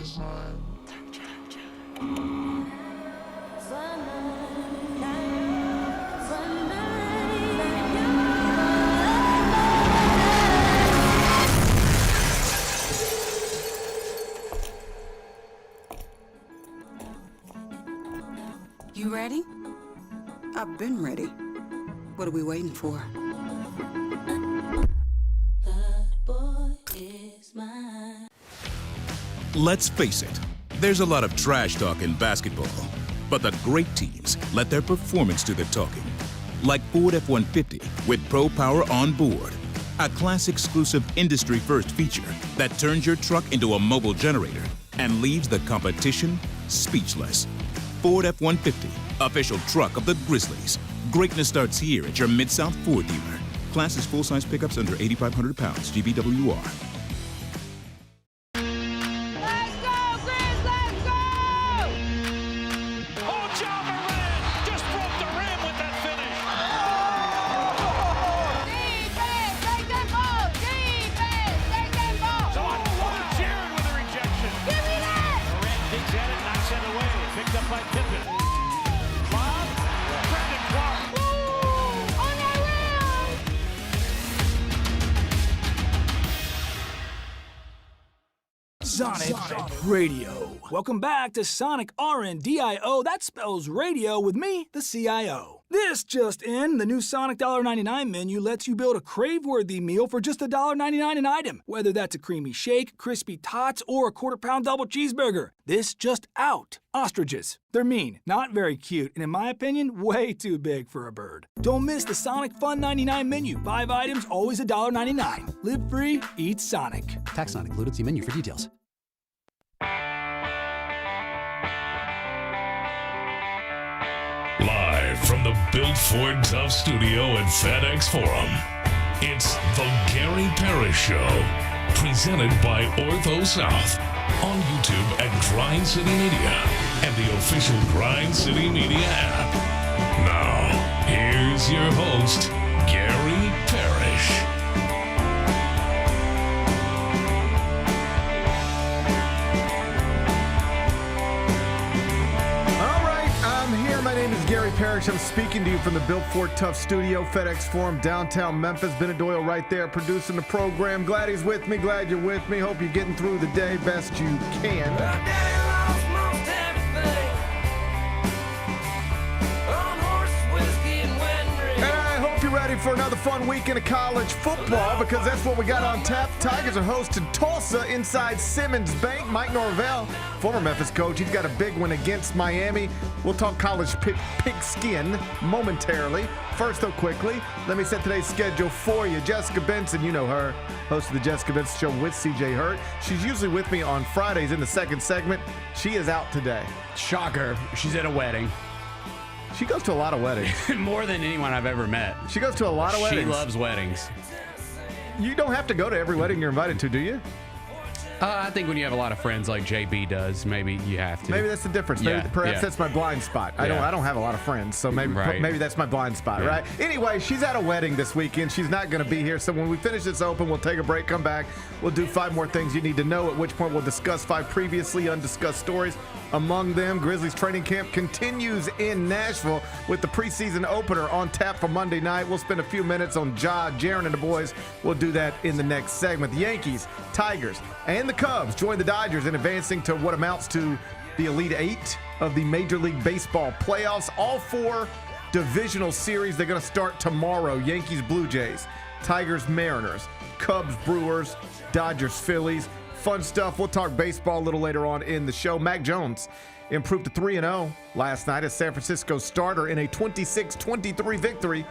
You ready? I've been ready. What are we waiting for? Let's face it, there's a lot of trash talk in basketball, but the great teams let their performance do the talking. Like Ford F-150 with Pro Power on board, a class-exclusive industry-first feature that turns your truck into a mobile generator and leaves the competition speechless. Ford F-150, official truck of the Grizzlies. Greatness starts here at your Mid-South Ford dealer. Class is full-size pickups under 8,500 pounds, GVWR. Sonic Radio. Welcome back to Sonic RNDIO. That spells radio with me, the CIO. This just in, the new Sonic $1.99 menu lets you build a crave-worthy meal for just $1.99 an item. Whether that's a creamy shake, crispy tots, or a quarter-pound double cheeseburger. This just out. Ostriches. They're mean, not very cute, and in my opinion, way too big for a bird. Don't miss the Sonic Fun 99 menu. 5 items, always $1.99. Live free, eat Sonic. Tax not included. See menu for details. Live from the Built Ford Tough studio at FedEx Forum, it's the Gary Parrish Show, presented by Ortho South, on YouTube at Grind City Media and the official Grind City Media app. Now, here's your host, Gary Parrish. My name is Gary Parrish. I'm speaking to you from the Built Ford Tough studio, FedEx Forum, downtown Memphis. Benny Doyle right there producing the program. Glad he's with me. Glad you're with me. Hope you're getting through the day best you can. Ready for another fun weekend of college football, because that's what we got on tap. Tigers are hosting Tulsa inside Simmons Bank. Mike Norvell, former Memphis coach, he's got a big one against Miami. We'll talk college pigskin momentarily. First, though, quickly, let me set today's schedule for you. Jessica Benson, you know her, host of the Jessica Benson Show with CJ Hurt. She's usually with me on Fridays in the second segment. She is out today. Shocker. She's at a wedding. She goes to a lot of weddings. More than anyone I've ever met. She goes to a lot of weddings. She loves weddings. You don't have to go to every wedding you're invited to, do you? I think when you have a lot of friends like JB does, maybe you have to. Maybe that's the difference. Maybe, perhaps that's my blind spot. I don't have a lot of friends, so maybe that's my blind spot, right? Anyway, she's at a wedding this weekend. She's not going to be here, so when we finish this open, we'll take a break, come back. We'll do 5 more things you need to know, at which point we'll discuss 5 previously undiscussed stories. Among them, Grizzlies training camp continues in Nashville with the preseason opener on tap for Monday night. We'll spend a few minutes on Ja, Jaren, and the boys. We'll do that in the next segment. The Yankees, Tigers, and the Cubs join the Dodgers in advancing to what amounts to the Elite 8 of the Major League Baseball playoffs. All 4 divisional series, they're going to start tomorrow. Yankees, Blue Jays, Tigers, Mariners, Cubs, Brewers, Dodgers, Phillies. Fun stuff. We'll talk baseball a little later on in the show. Mac Jones improved to 3-0 last night as San Francisco starter in a 26-23 victory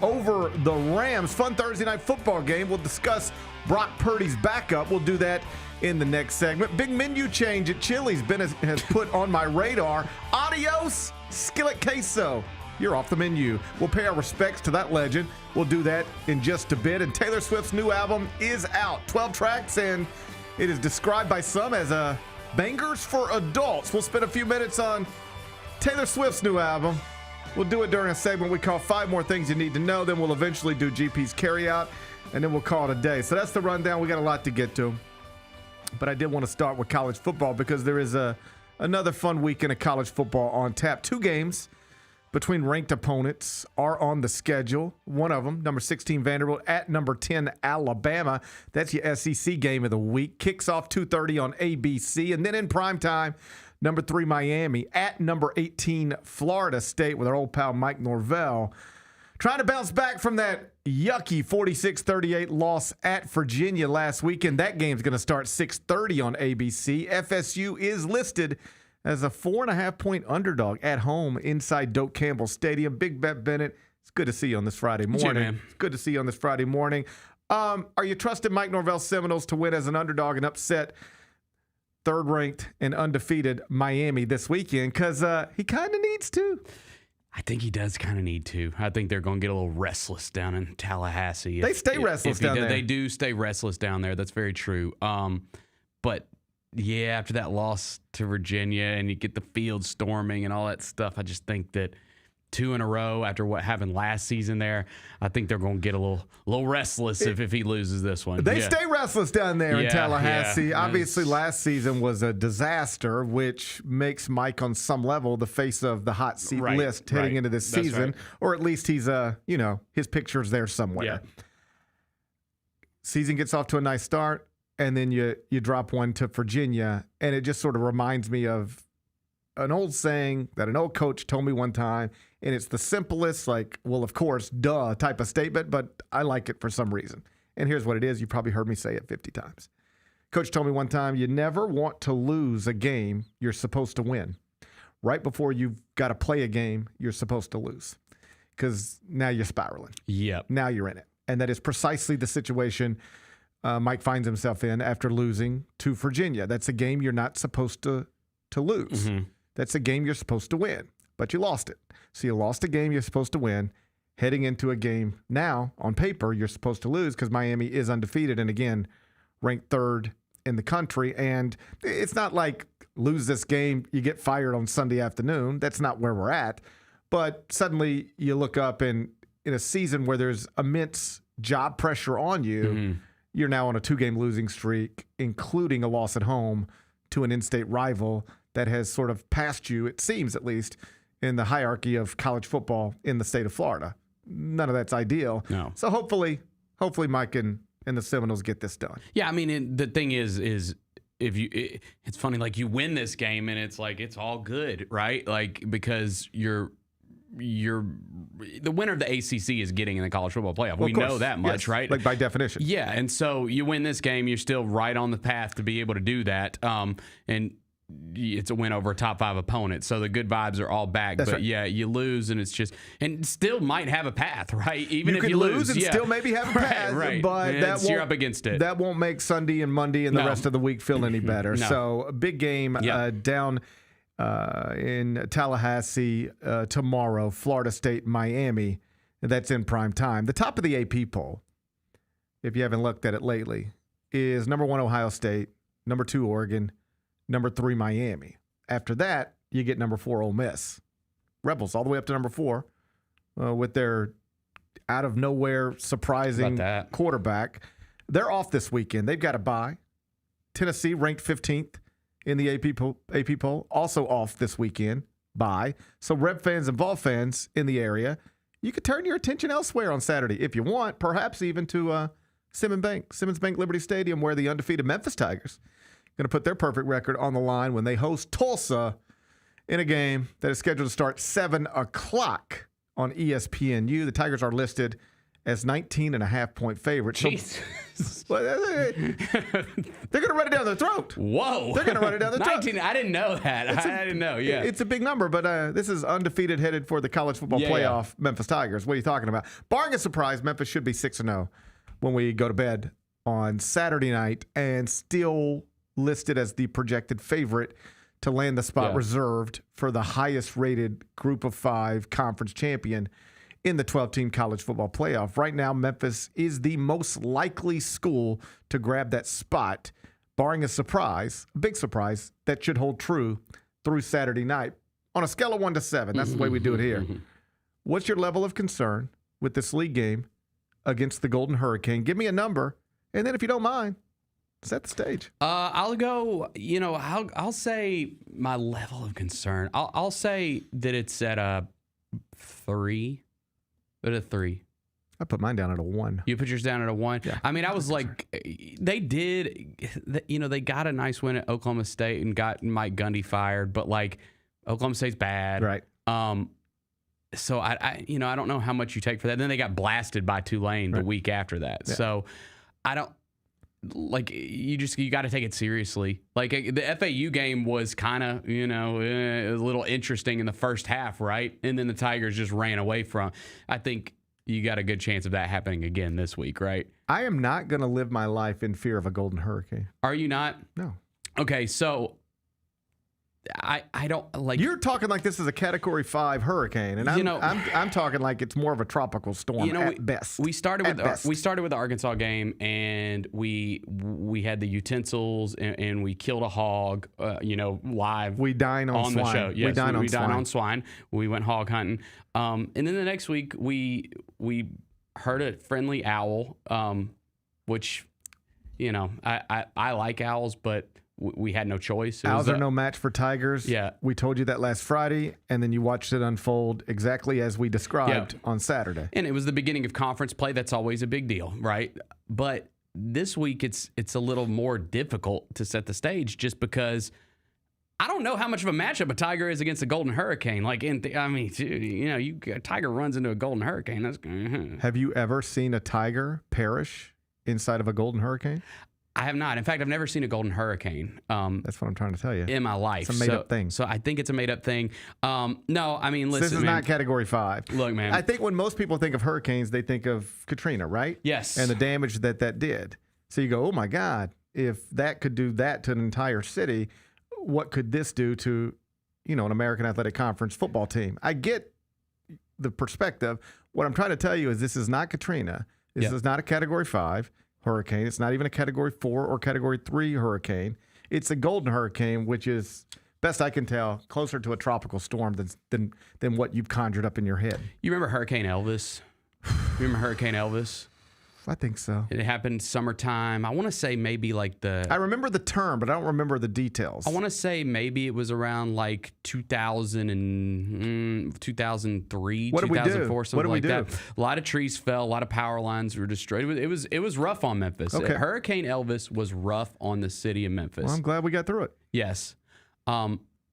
over the Rams. Fun Thursday night football game. We'll discuss Brock Purdy's backup. We'll do that in the next segment. Big menu change at Chili's has put on my radar. Adios, skillet queso. You're off the menu. We'll pay our respects to that legend. We'll do that in just a bit. And Taylor Swift's new album is out. 12 tracks, and it is described by some as a bangers for adults. We'll spend a few minutes on Taylor Swift's new album. We'll do it during a segment we call 5 More Things You Need to Know. Then we'll eventually do GP's Carryout, and then we'll call it a day. So that's the rundown. We got a lot to get to. But I did want to start with college football because there is another fun weekend of college football on tap. 2 games between ranked opponents are on the schedule. One of them, number 16 Vanderbilt at number 10 Alabama. That's your SEC game of the week. Kicks off 2:30 on ABC. And then in primetime, number 3 Miami at number 18 Florida State with our old pal Mike Norvell. Trying to bounce back from that yucky 46-38 loss at Virginia last weekend. That game's going to start 6:30 on ABC. FSU is listed as a 4.5-point underdog at home inside Doak Campbell Stadium. Big Bet Bennett, it's good to see you on this Friday morning. Man. It's good to see you on this Friday morning. Are you trusting Mike Norvell Seminoles to win as an underdog and upset third-ranked and undefeated Miami this weekend? Because he kind of needs to. I think he does kind of need to. I think they're going to get a little restless down in Tallahassee. They stay restless down there. They do stay restless down there. That's very true. But yeah, after that loss to Virginia and you get the field storming and all that stuff, I just think that 2 in a row after what happened last season there, I think they're going to get a little restless if he loses this one. They stay restless down there in Tallahassee. Yeah. Obviously, last season was a disaster, which makes Mike on some level the face of the hot seat list heading into this season. Right. Or at least he's, his picture's there somewhere. Yeah. Season gets off to a nice start, and then you drop one to Virginia, and it just sort of reminds me of an old saying that an old coach told me one time, and it's the simplest, like, well, of course, duh type of statement, but I like it for some reason. And here's what it is. You probably heard me say it 50 times. Coach told me one time, you never want to lose a game you're supposed to win. Right before you've got to play a game you're supposed to lose, because now you're spiraling. Yep. Now you're in it. And that is precisely the situation Mike finds himself in after losing to Virginia. That's a game you're not supposed to lose. Mm-hmm. That's a game you're supposed to win, but you lost it. So you lost a game you're supposed to win, heading into a game now, on paper, you're supposed to lose because Miami is undefeated and, again, ranked 3rd in the country. And it's not like lose this game, you get fired on Sunday afternoon. That's not where we're at. But suddenly you look up and in a season where there's immense job pressure on you, you're now on a 2-game losing streak, including a loss at home to an in-state rival that has sort of passed you, it seems at least, in the hierarchy of college football in the state of Florida. None of that's ideal. No. So hopefully Mike and the Seminoles get this done. Yeah, I mean, the thing is if it's funny, like you win this game and it's like it's all good, right? Like because you're the winner of the ACC is getting in the college football playoff. Well, we know that much, yes. right? Like by definition. Yeah, and so you win this game, you're still right on the path to be able to do that. And it's a win over a top 5 opponent, so the good vibes are all back. That's but right. yeah, you lose, and it's just and still might have a path, right? Even you if can you lose and still maybe have a path, right. but you're up against it. That won't make Sunday and Monday and the rest of the week feel any better. No. So a big game down in Tallahassee tomorrow, Florida State, Miami. That's in prime time. The top of the AP poll, if you haven't looked at it lately, is number 1 Ohio State, number 2 Oregon, number 3 Miami. After that, you get number 4 Ole Miss. Rebels all the way up to number 4 with their out-of-nowhere surprising quarterback. They're off this weekend. They've got a bye. Tennessee ranked 15th in the AP poll, also off this weekend. Bye. So Reb fans and Vol fans in the area, you could turn your attention elsewhere on Saturday if you want, perhaps even to Simmons Bank Liberty Stadium, where the undefeated Memphis Tigers going to put their perfect record on the line when they host Tulsa in a game that is scheduled to start 7 o'clock on ESPNU. The Tigers are listed as 19.5-point favorites. Jesus. So, they're going to run it down their throat. Whoa. They're going to run it down their throat. 19. I didn't know that. I didn't know. Yeah. It's a big number, but this is undefeated headed for the college football playoff Memphis Tigers. What are you talking about? Barring a surprise, Memphis should be 6-0 when we go to bed on Saturday night and still listed as the projected favorite to land the spot reserved for the highest rated group of 5 conference champion in the 12-team college football playoff. Right now, Memphis is the most likely school to grab that spot, barring a surprise, a big surprise, that should hold true through Saturday night. On a scale of 1 to 7, that's the way we do it here. What's your level of concern with this league game against the Golden Hurricane? Give me a number, and then if you don't mind, Set the stage. I'll go, I'll say my level of concern. I'll say that it's at a 3. At a 3. I put mine down at a 1. You put yours down at a 1? Yeah. I mean, I was like, they got a nice win at Oklahoma State and got Mike Gundy fired, but like Oklahoma State's bad. Right. So I don't know how much you take for that. Then they got blasted by Tulane the week after that. Yeah. So I don't. Like you got to take it seriously. Like the FAU game was kind of, a little interesting in the first half, right? And then the Tigers just ran away from. I think you got a good chance of that happening again this week, right? I am not going to live my life in fear of a golden hurricane. Are you not? No. Okay, so I don't like. You're talking like this is a Category 5 hurricane, and I'm talking like it's more of a tropical storm at best. We started with the Arkansas game, and we had the utensils, and we killed a hog, live. We dine on swine. The show. Yes, we dine on swine. We went hog hunting, and then the next week we heard a friendly owl, which, I like owls, but we had no choice. Owls are no match for tigers. Yeah. We told you that last Friday, and then you watched it unfold exactly as we described on Saturday. And it was the beginning of conference play. That's always a big deal, right? But this week it's a little more difficult to set the stage just because I don't know how much of a matchup a tiger is against a golden hurricane. Like, a tiger runs into a golden hurricane. Have you ever seen a tiger perish inside of a golden hurricane? I have not. In fact, I've never seen a golden hurricane. That's what I'm trying to tell you. In my life. It's a made-up thing. So I think it's a made-up thing. No, I mean, listen, this is not Category 5. Look, man. I think when most people think of hurricanes, they think of Katrina, right? Yes. And the damage that did. So you go, oh, my God, if that could do that to an entire city, what could this do to, an American Athletic Conference football team? I get the perspective. What I'm trying to tell you is this is not Katrina. This is not a Category 5 hurricane. It's not even a Category 4 or Category 3 hurricane. It's a golden hurricane, which is, best I can tell, closer to a tropical storm than what you've conjured up in your head. You remember Hurricane Elvis? I think so. It happened summertime. I want to say maybe like I remember the term, but I don't remember the details. I want to say maybe it was around like 2000 and 2003, 2004, something like that. A lot of trees fell. A lot of power lines were destroyed. It was rough on Memphis. Okay. Hurricane Elvis was rough on the city of Memphis. Well, I'm glad we got through it. Yes.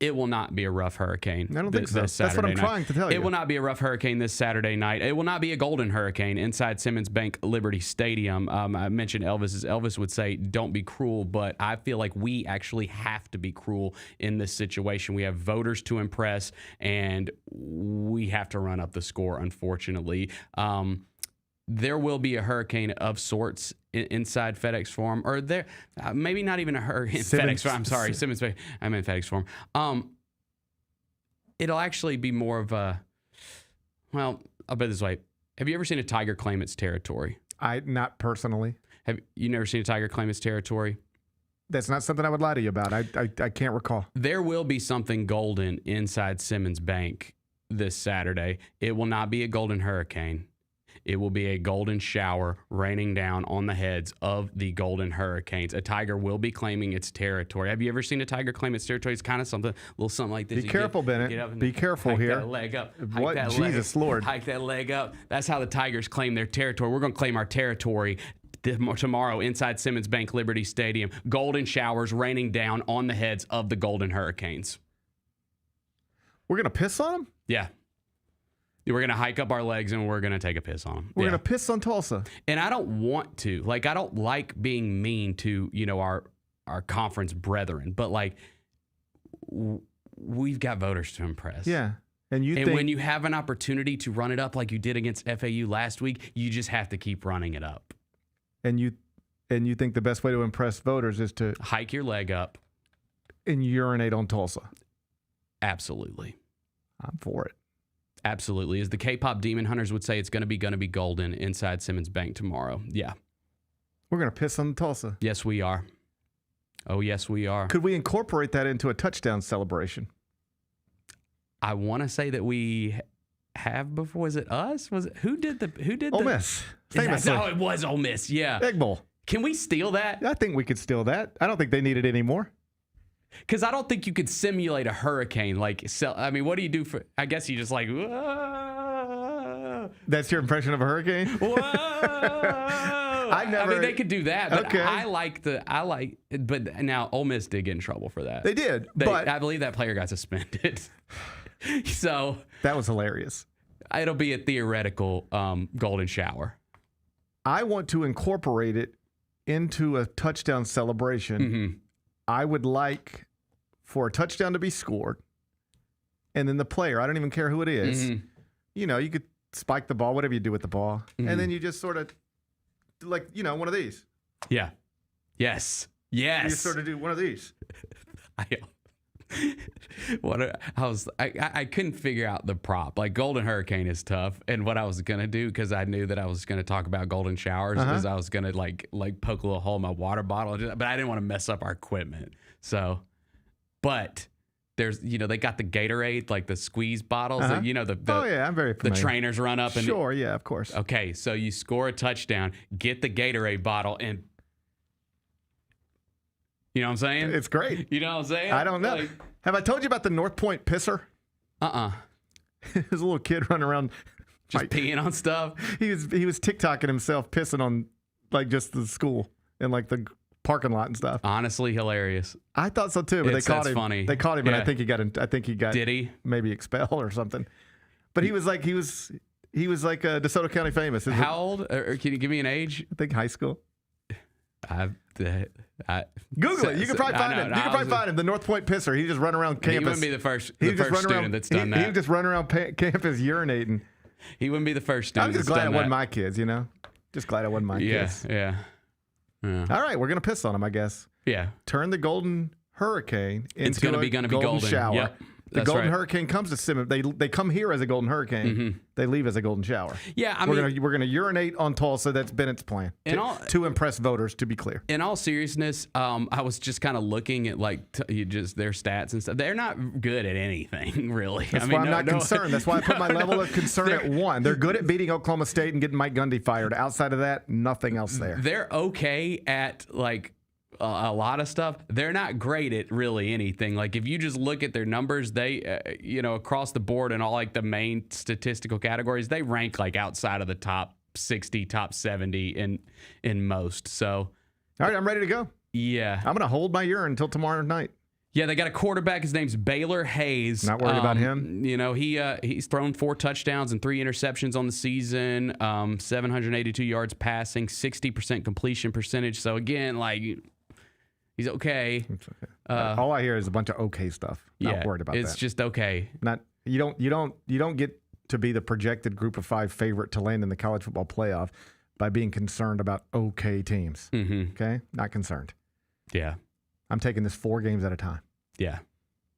It will not be a rough hurricane. I don't think so. That's what I'm trying to tell you. It will not be a rough hurricane this Saturday night. It will not be a golden hurricane inside Simmons Bank Liberty Stadium. I mentioned Elvis. Elvis would say, don't be cruel, but I feel like we actually have to be cruel in this situation. We have voters to impress, and we have to run up the score, unfortunately. There will be a hurricane of sorts inside FedEx Forum, or there, maybe not even a hurricane. FedEx Forum. I'm sorry, Simmons. I meant FedEx Forum. It'll actually be more of a. Well, I'll put it this way: have you ever seen a tiger claim its territory? Not personally. Have you never seen a tiger claim its territory? That's not something I would lie to you about. I can't recall. There will be something golden inside Simmons Bank this Saturday. It will not be a golden hurricane. It will be a golden shower raining down on the heads of the golden hurricanes. A tiger will be claiming its territory. Have you ever seen a tiger claim its territory? It's kind of something, a little something like this. Be careful, Bennett. Be careful here. Hike that leg up. What? Jesus Lord. Hike that leg up. That's how the tigers claim their territory. We're going to claim our territory tomorrow inside Simmons Bank Liberty Stadium. Golden showers raining down on the heads of the golden hurricanes. We're going to piss on them? Yeah. We're going to hike up our legs and we're going to take a piss on them. We're going to piss on Tulsa. And I don't want to. Like, I don't like being mean to, our conference brethren. But, like, we've got voters to impress. Yeah. And when you have an opportunity to run it up like you did against FAU last week, you just have to keep running it up. And you think the best way to impress voters is to hike your leg up and urinate on Tulsa. Absolutely. I'm for it. Absolutely. As the K-pop Demon Hunters would say, it's going to be golden inside Simmons Bank tomorrow. Yeah. We're going to piss on Tulsa. Yes, we are. Oh, yes, we are. Could we incorporate that into a touchdown celebration? I want to say that we have before. Was it us? Who did Ole Miss. Famously. No, it was Ole Miss. Yeah. Egg Bowl. Can we steal that? I think we could steal that. I don't think they need it anymore. Because I don't think you could simulate a hurricane. What do you do for? I guess you just like. Whoa. That's your impression of a hurricane? Whoa. I mean, they could do that, but okay. But now Ole Miss did get in trouble for that. They did, but I believe that player got suspended. So that was hilarious. It'll be a theoretical golden shower. I want to incorporate it into a touchdown celebration. Mm-hmm. I would like for a touchdown to be scored, and then the player, I don't even care who it is, mm-hmm. You could spike the ball, whatever you do with the ball, mm-hmm. and then you just sort of, one of these. Yeah. Yes. You sort of do one of these. I couldn't figure out the prop. Like Golden Hurricane is tough, and what I was gonna do, because I knew that I was gonna talk about golden showers, is I was gonna like poke a little hole in my water bottle, but I didn't want to mess up our equipment. So, but there's they got the Gatorade, like the squeeze bottles. Oh yeah, I'm very familiar. The trainers run up and sure, yeah, of course. Okay, so you score a touchdown, get the Gatorade bottle, and you know what I'm saying? It's great. You know what I'm saying? I don't know. Have I told you about the North Point pisser? There's a little kid running around just peeing on stuff. He was TikToking himself pissing on just the school and the parking lot and stuff. Honestly, hilarious. I thought so too, but they caught him. Funny. They caught him, and I think he got. Did he? Maybe expelled or something. But he was like DeSoto County famous. How old? Or can you give me an age? I think high school. Google it. You can probably find him. You can probably find him. The North Point pisser. He just run around campus. He wouldn't be the first student that's done that. He would just run around campus urinating. He wouldn't be the first student. I'm just glad it wasn't my kids. Just glad it wasn't my kids. Yeah. All right, we're gonna piss on him, I guess. Yeah. Turn the Golden Hurricane into a golden shower. Yep. The Golden Hurricane comes to Simmons. They come here as a Golden Hurricane. Mm-hmm. They leave as a Golden Shower. Yeah, we're gonna urinate on Tulsa. That's Bennett's plan to impress voters. To be clear, in all seriousness, I was just kind of looking at their stats and stuff. They're not good at anything really. That's why I'm not concerned. That's why I put my level of concern at 1. They're good at beating Oklahoma State and getting Mike Gundy fired. Outside of that, nothing else there. They're okay at a lot of stuff. They're not great at really anything. If you just look at their numbers, they across the board in all the main statistical categories, they rank outside of the top 60, top 70 in most. So all right, I'm ready to go. Yeah, I'm gonna hold my urine until tomorrow night. Yeah, they got a quarterback. His name's Baylor Hayes. Not worried about him. He's thrown 4 touchdowns and 3 interceptions on the season. 782 yards passing, 60% completion percentage. So again, he's okay. It's okay. All I hear is a bunch of okay stuff. Not worried about that. It's just okay. You don't get to be the projected Group of 5 favorite to land in the college football playoff by being concerned about okay teams. Mm-hmm. Okay, not concerned. Yeah, I'm taking this 4 games at a time. Yeah,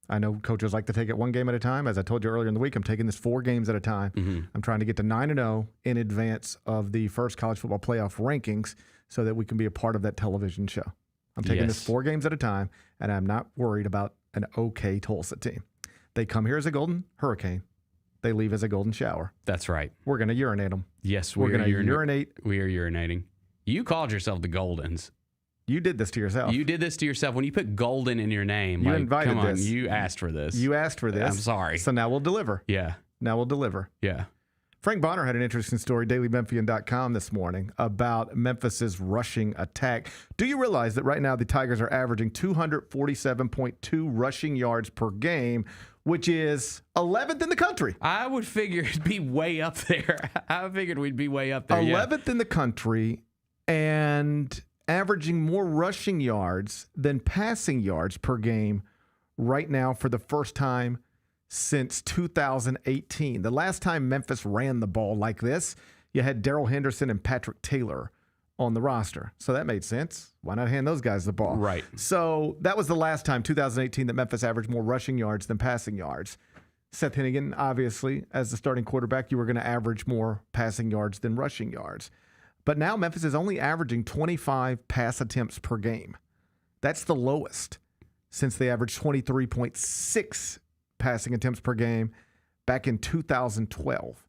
I know coaches like to take it 1 game at a time. As I told you earlier in the week, I'm taking this 4 games at a time. Mm-hmm. I'm trying to get to 9-0 in advance of the first college football playoff rankings, so that we can be a part of that television show. I'm taking this 4 games at a time, and I'm not worried about an okay Tulsa team. They come here as a Golden Hurricane. They leave as a Golden Shower. That's right. We're going to urinate them. Yes, we're going to urinate. We are urinating. You called yourself the Goldens. You did this to yourself. You did this to yourself. When you put Golden in your name, you invited come on, this. You asked for this. You asked for this. I'm sorry. So now we'll deliver. Yeah. Now we'll deliver. Yeah. Frank Bonner had an interesting story, DailyMemphian.com this morning, about Memphis's rushing attack. Do you realize that right now the Tigers are averaging 247.2 rushing yards per game, which is 11th in the country? I would figure it'd be way up there. I figured we'd be way up there. 11th in the country, and averaging more rushing yards than passing yards per game right now for the first time since 2018. The last time Memphis ran the ball like this, you had Darrell Henderson and Patrick Taylor on the roster. So that made sense. Why not hand those guys the ball? Right. So that was the last time, 2018, that Memphis averaged more rushing yards than passing yards. Seth Hennigan, obviously, as the starting quarterback, you were going to average more passing yards than rushing yards. But now Memphis is only averaging 25 pass attempts per game. That's the lowest since they averaged 23.6 passing attempts per game back in 2012.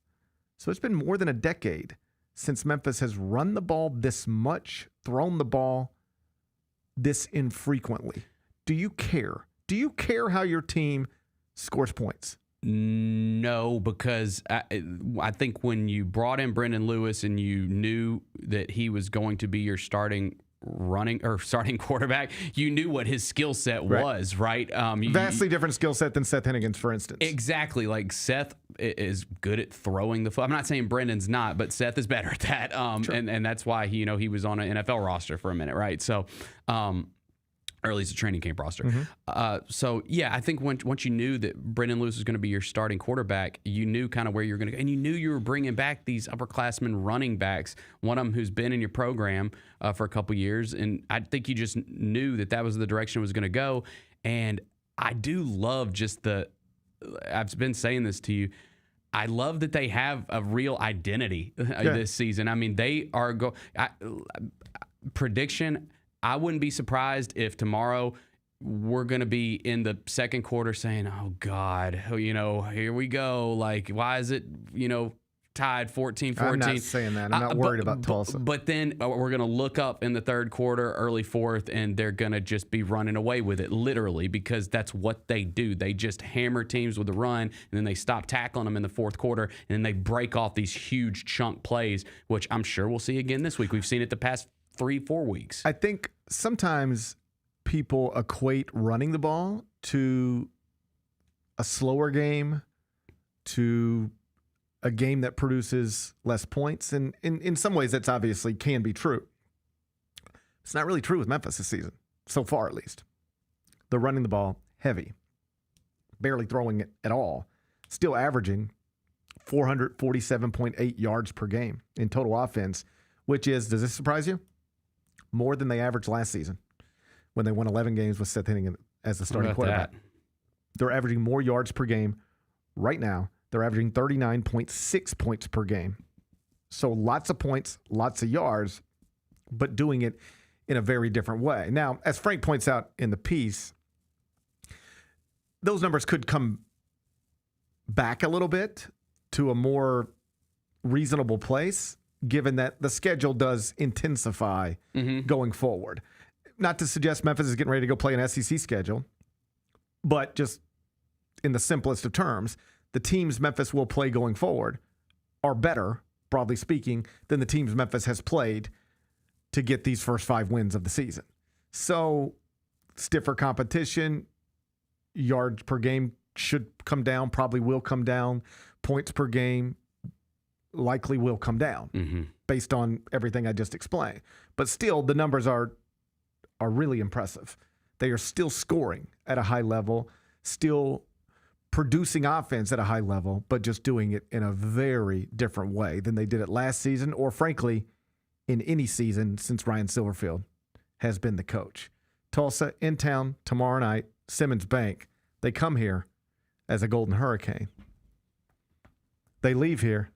So it's been more than a decade since Memphis has run the ball this much, thrown the ball this infrequently. Do you care? Do you care how your team scores points? No, because I think when you brought in Brendan Lewis and you knew that he was going to be your starting quarterback, you knew what his skill set was, right? Vastly different skill set than Seth Hennigan's, for instance. Exactly. Like Seth is good at throwing the football. I'm not saying Brendan's not, but Seth is better at that. Sure. And that's why he was on an NFL roster for a minute, right? So, or at least a training camp roster. So, yeah, I think once you knew that Brendan Lewis was going to be your starting quarterback, you knew kind of where you were going to go. And you knew you were bringing back these upperclassmen running backs, one of them who's been in your program for a couple years. And I think you just knew that was the direction it was going to go. And I do love I've been saying this to you, I love that they have a real identity this season. I mean, they are prediction, I wouldn't be surprised if tomorrow we're going to be in the second quarter saying, oh, God, here we go. Like, why is it, tied 14-14? I'm not saying that. I'm not worried about Tulsa. But then we're going to look up in the third quarter, early fourth, and they're going to just be running away with it, literally, because that's what they do. They just hammer teams with the run, and then they stop tackling them in the fourth quarter, and then they break off these huge chunk plays, which I'm sure we'll see again this week. We've seen it the past 3-4 weeks. I think sometimes people equate running the ball to a slower game, to a game that produces less points. And in some ways, that's obviously can be true. It's not really true with Memphis this season, so far at least. They're running the ball heavy, barely throwing it at all, still averaging 447.8 yards per game in total offense, which is, does this surprise you? More than they averaged last season when they won 11 games with Seth Hennigan as the starting quarterback. They're averaging more yards per game right now. They're averaging 39.6 points per game. So lots of points, lots of yards, but doing it in a very different way. Now, as Frank points out in the piece, those numbers could come back a little bit to a more reasonable place, given that the schedule does intensify going forward. Not to suggest Memphis is getting ready to go play an SEC schedule, but just in the simplest of terms, the teams Memphis will play going forward are better, broadly speaking, than the teams Memphis has played to get these first 5 wins of the season. So stiffer competition, yards per game should come down, probably will come down. Points per game likely will come down based on everything I just explained. But still, the numbers are really impressive. They are still scoring at a high level, still producing offense at a high level, but just doing it in a very different way than they did it last season, or frankly, in any season since Ryan Silverfield has been the coach. Tulsa in town tomorrow night, Simmons Bank. They come here as a Golden Hurricane. They leave here.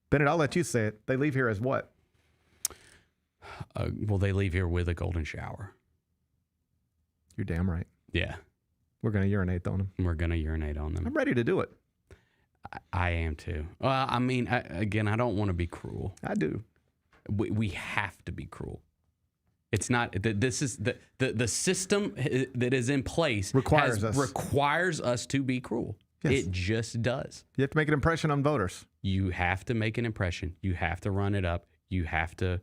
Bennett, I'll let you say it. They leave here as what? Well, they leave here with a golden shower. You're damn right. Yeah. We're going to urinate on them. We're going to urinate on them. I'm ready to do it. I am too. Well, I mean, I don't want to be cruel. I do. We have to be cruel. It's not. This is the system that is in place requires us to be cruel. Yes. It just does. You have to make an impression on voters. You have to make an impression. You have to run it up. You have to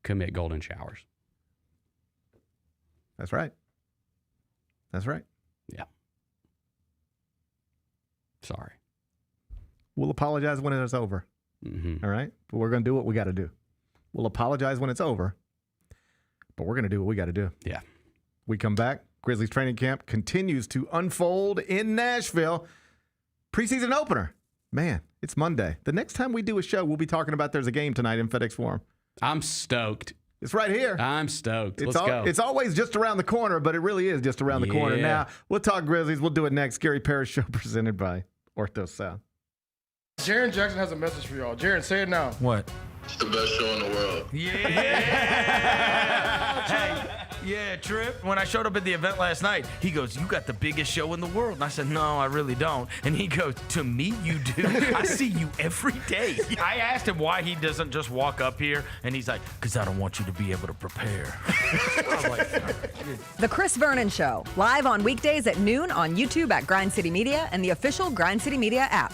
commit golden showers. That's right. That's right. Yeah. Sorry. We'll apologize when it's over. All right? But we're going to do what we got to do. We'll apologize when it's over, but we're going to do what we got to do. Yeah. We come back. Grizzlies training camp continues to unfold in Nashville. Preseason opener. Man, it's Monday. The next time we do a show, we'll be talking about there's a game tonight in FedEx Forum. I'm stoked. It's right here. I'm stoked. Let's go. It's always just around the corner, but it really is just around the corner. Now, we'll talk Grizzlies. We'll do it next. Gary Parrish Show presented by Ortho South. Jaren Jackson has a message for y'all. Jaren, say it now. What? It's the best show in the world. Yeah. Hey. Yeah, Trip. When I showed up at the event last night, he goes, "You got the biggest show in the world." And I said, "No, I really don't." And he goes, "To me, you do. I see you every day." I asked him why he doesn't just walk up here, and he's like, "Because I don't want you to be able to prepare." I was like, The Chris Vernon Show, live on weekdays at noon on YouTube at Grind City Media and the official Grind City Media app.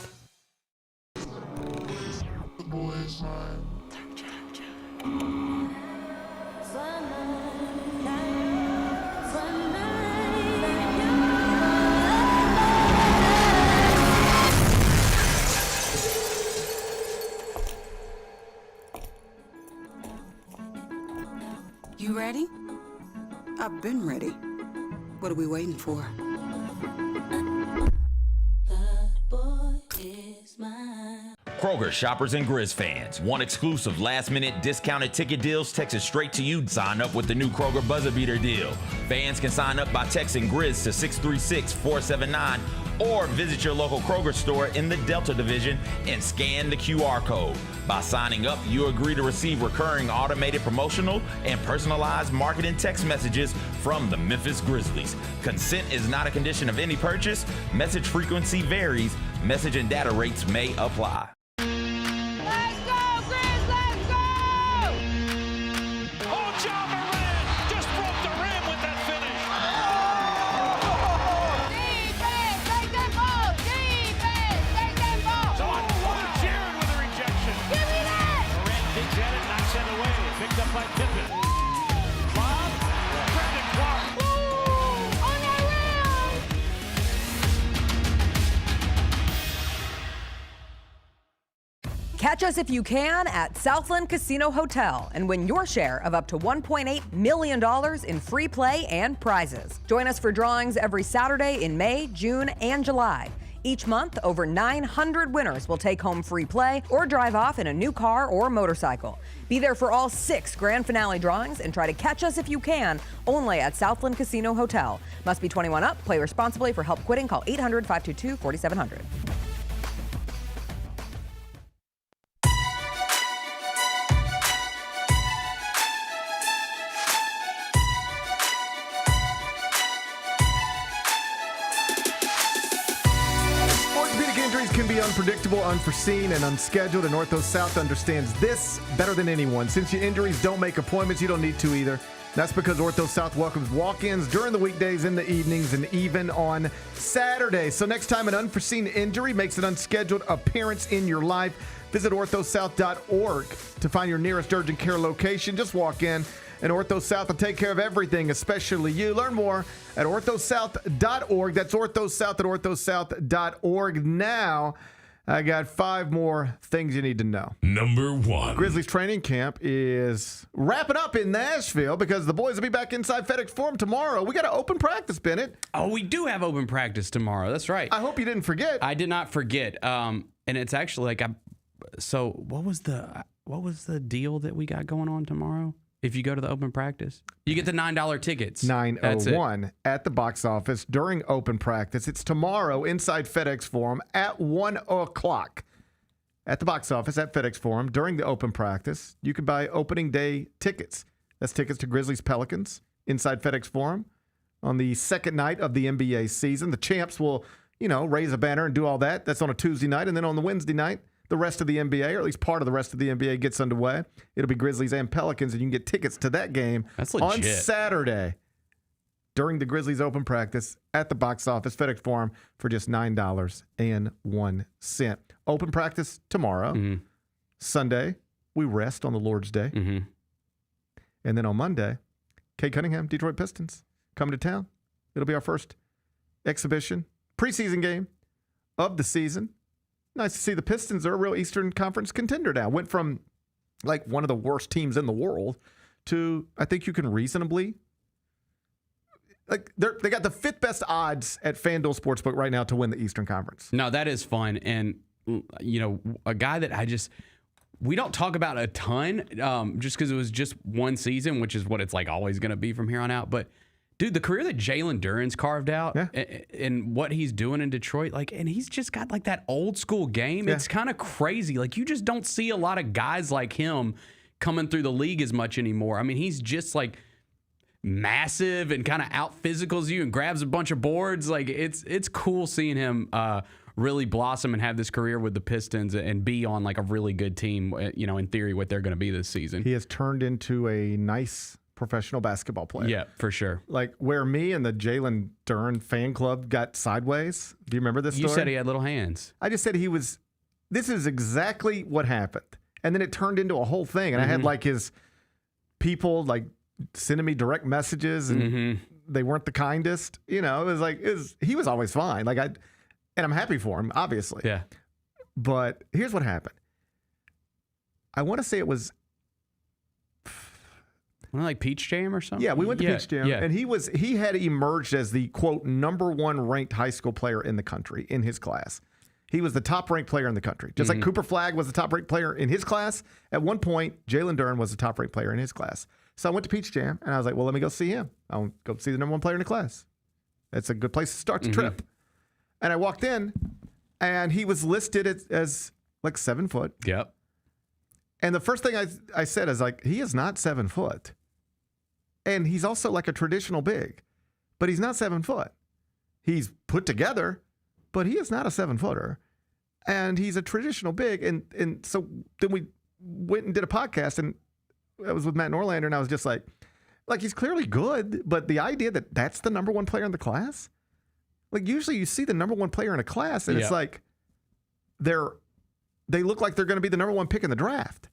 You ready? I've been ready. What are we waiting for? Kroger shoppers and Grizz fans. Want exclusive last-minute discounted ticket deals texted straight to you? Sign up with the new Kroger Buzzer Beater deal. Fans can sign up by texting Grizz to 636-479 or visit your local Kroger store in the Delta Division and scan the QR code. By signing up, you agree to receive recurring automated promotional and personalized marketing text messages from the Memphis Grizzlies. Consent is not a condition of any purchase. Message frequency varies. Message and data rates may apply. Let's go, Grizz! Let's go! Oh, John Moran just broke the rim with that finish. Defense, take that ball! Defense, take that ball! So on one, Jared with a rejection. Give me that! Moran digs at it, knocks it away. Picked up by Pippen. Bob, Brandon Clark. Ooh, on that rim! Catch us if you can at Southland Casino Hotel and win your share of up to $1.8 million in free play and prizes. Join us for drawings every Saturday in May, June, and July. Each month, over 900 winners will take home free play or drive off in a new car or motorcycle. Be there for all 6 grand finale drawings and try to catch us if you can, only at Southland Casino Hotel. Must be 21 up. Play responsibly. For help quitting, call 800-522-4700. Orthopedic injuries can be unpredictable, unforeseen, and unscheduled, and Ortho South understands this better than anyone. Since your injuries don't make appointments, you don't need to either. That's because Ortho South welcomes walk-ins during the weekdays, in the evenings, and even on Saturdays. So next time an unforeseen injury makes an unscheduled appearance in your life, visit orthosouth.org to find your nearest urgent care location. Just walk in, and Ortho South will take care of everything, especially you. Learn more at orthosouth.org. That's orthosouth at orthosouth.org. Now, I got 5 more things you need to know. Number 1. Grizzlies training camp is wrapping up in Nashville because the boys will be back inside FedEx Forum tomorrow. We got an open practice, Bennett. Oh, we do have open practice tomorrow. That's right. I hope you didn't forget. I did not forget. And it's actually like so what was the deal that we got going on tomorrow? If you go to the open practice, you get the $9 tickets. 9:01 at the box office during open practice. It's tomorrow inside FedEx Forum at 1 o'clock. At the box office at FedEx Forum during the open practice, you can buy opening day tickets. That's tickets to Grizzlies Pelicans inside FedEx Forum on the second night of the NBA season. The champs will, raise a banner and do all that. That's on a Tuesday night. And then on the Wednesday night, the rest of the NBA, or at least part of the rest of the NBA, gets underway. It'll be Grizzlies and Pelicans, and you can get tickets to that game on Saturday during the Grizzlies open practice at the box office, FedEx Forum, for just $9.01. Open practice tomorrow. Mm-hmm. Sunday, we rest on the Lord's Day. Mm-hmm. And then on Monday, Kay Cunningham, Detroit Pistons, coming to town. It'll be our first exhibition, preseason game of the season. Nice to see the Pistons are a real Eastern Conference contender now. Went from like one of the worst teams in the world to, I think you can reasonably, like they got the 5th best odds at FanDuel Sportsbook right now to win the Eastern Conference. No, that is fun. And, a guy that we don't talk about a ton just because it was just one season, which is what it's like always going to be from here on out. But dude, the career that Jalen Duren's carved out and what he's doing in Detroit, and he's just got like that old school game. Yeah. It's kind of crazy. Like, you just don't see a lot of guys like him coming through the league as much anymore. I mean, he's just like massive and kind of out physicals you and grabs a bunch of boards. Like it's cool seeing him really blossom and have this career with the Pistons and be on like a really good team, you know, in theory, what they're going to be this season. He has turned into a nice professional basketball player. Yeah, for sure. Like where me and the Jalen Duren fan club got sideways. Do you remember this story? You said he had little hands. I just said this is exactly what happened. And then it turned into a whole thing. And I had like his people like sending me direct messages and they weren't the kindest. You know, it was like, he was always fine. Like and I'm happy for him, obviously. Yeah. But here's what happened. I want to say it was like Peach Jam or something? Yeah, we went to Peach Jam. Yeah. And he had emerged as the, quote, #1 ranked high school player in the country in his class. He was the top-ranked player in the country. Just like Cooper Flagg was the top-ranked player in his class, at one point, Jalen Duren was the top-ranked player in his class. So I went to Peach Jam, and I was like, well, let me go see him. I'll go see the #1 player in the class. That's a good place to start the trip. And I walked in, and he was listed as like 7 foot. Yep. And the first thing I said is like, he is not 7 foot. And he's also like a traditional big, but he's not 7 foot. He's put together, but he is not a 7-footer. And he's a traditional big. And so then we went and did a podcast, and I was with Matt Norlander, and I was just like he's clearly good, but the idea that that's the #1 player in the class? Like usually you see the #1 player in a class, and it's like they look like they're going to be the #1 pick in the draft.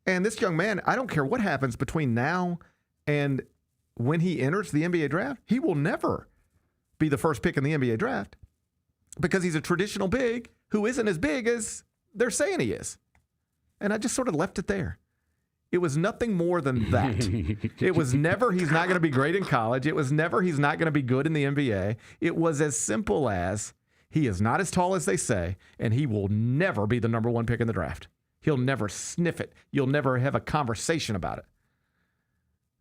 And this young man, I don't care what happens between now and when he enters the NBA draft, he will never be the first pick in the NBA draft because he's a traditional big who isn't as big as they're saying he is. And I just sort of left it there. It was nothing more than that. It was never he's not going to be great in college. It was never he's not going to be good in the NBA. It was as simple as he is not as tall as they say, and he will never be the #1 pick in the draft. He'll never sniff it. You'll never have a conversation about it.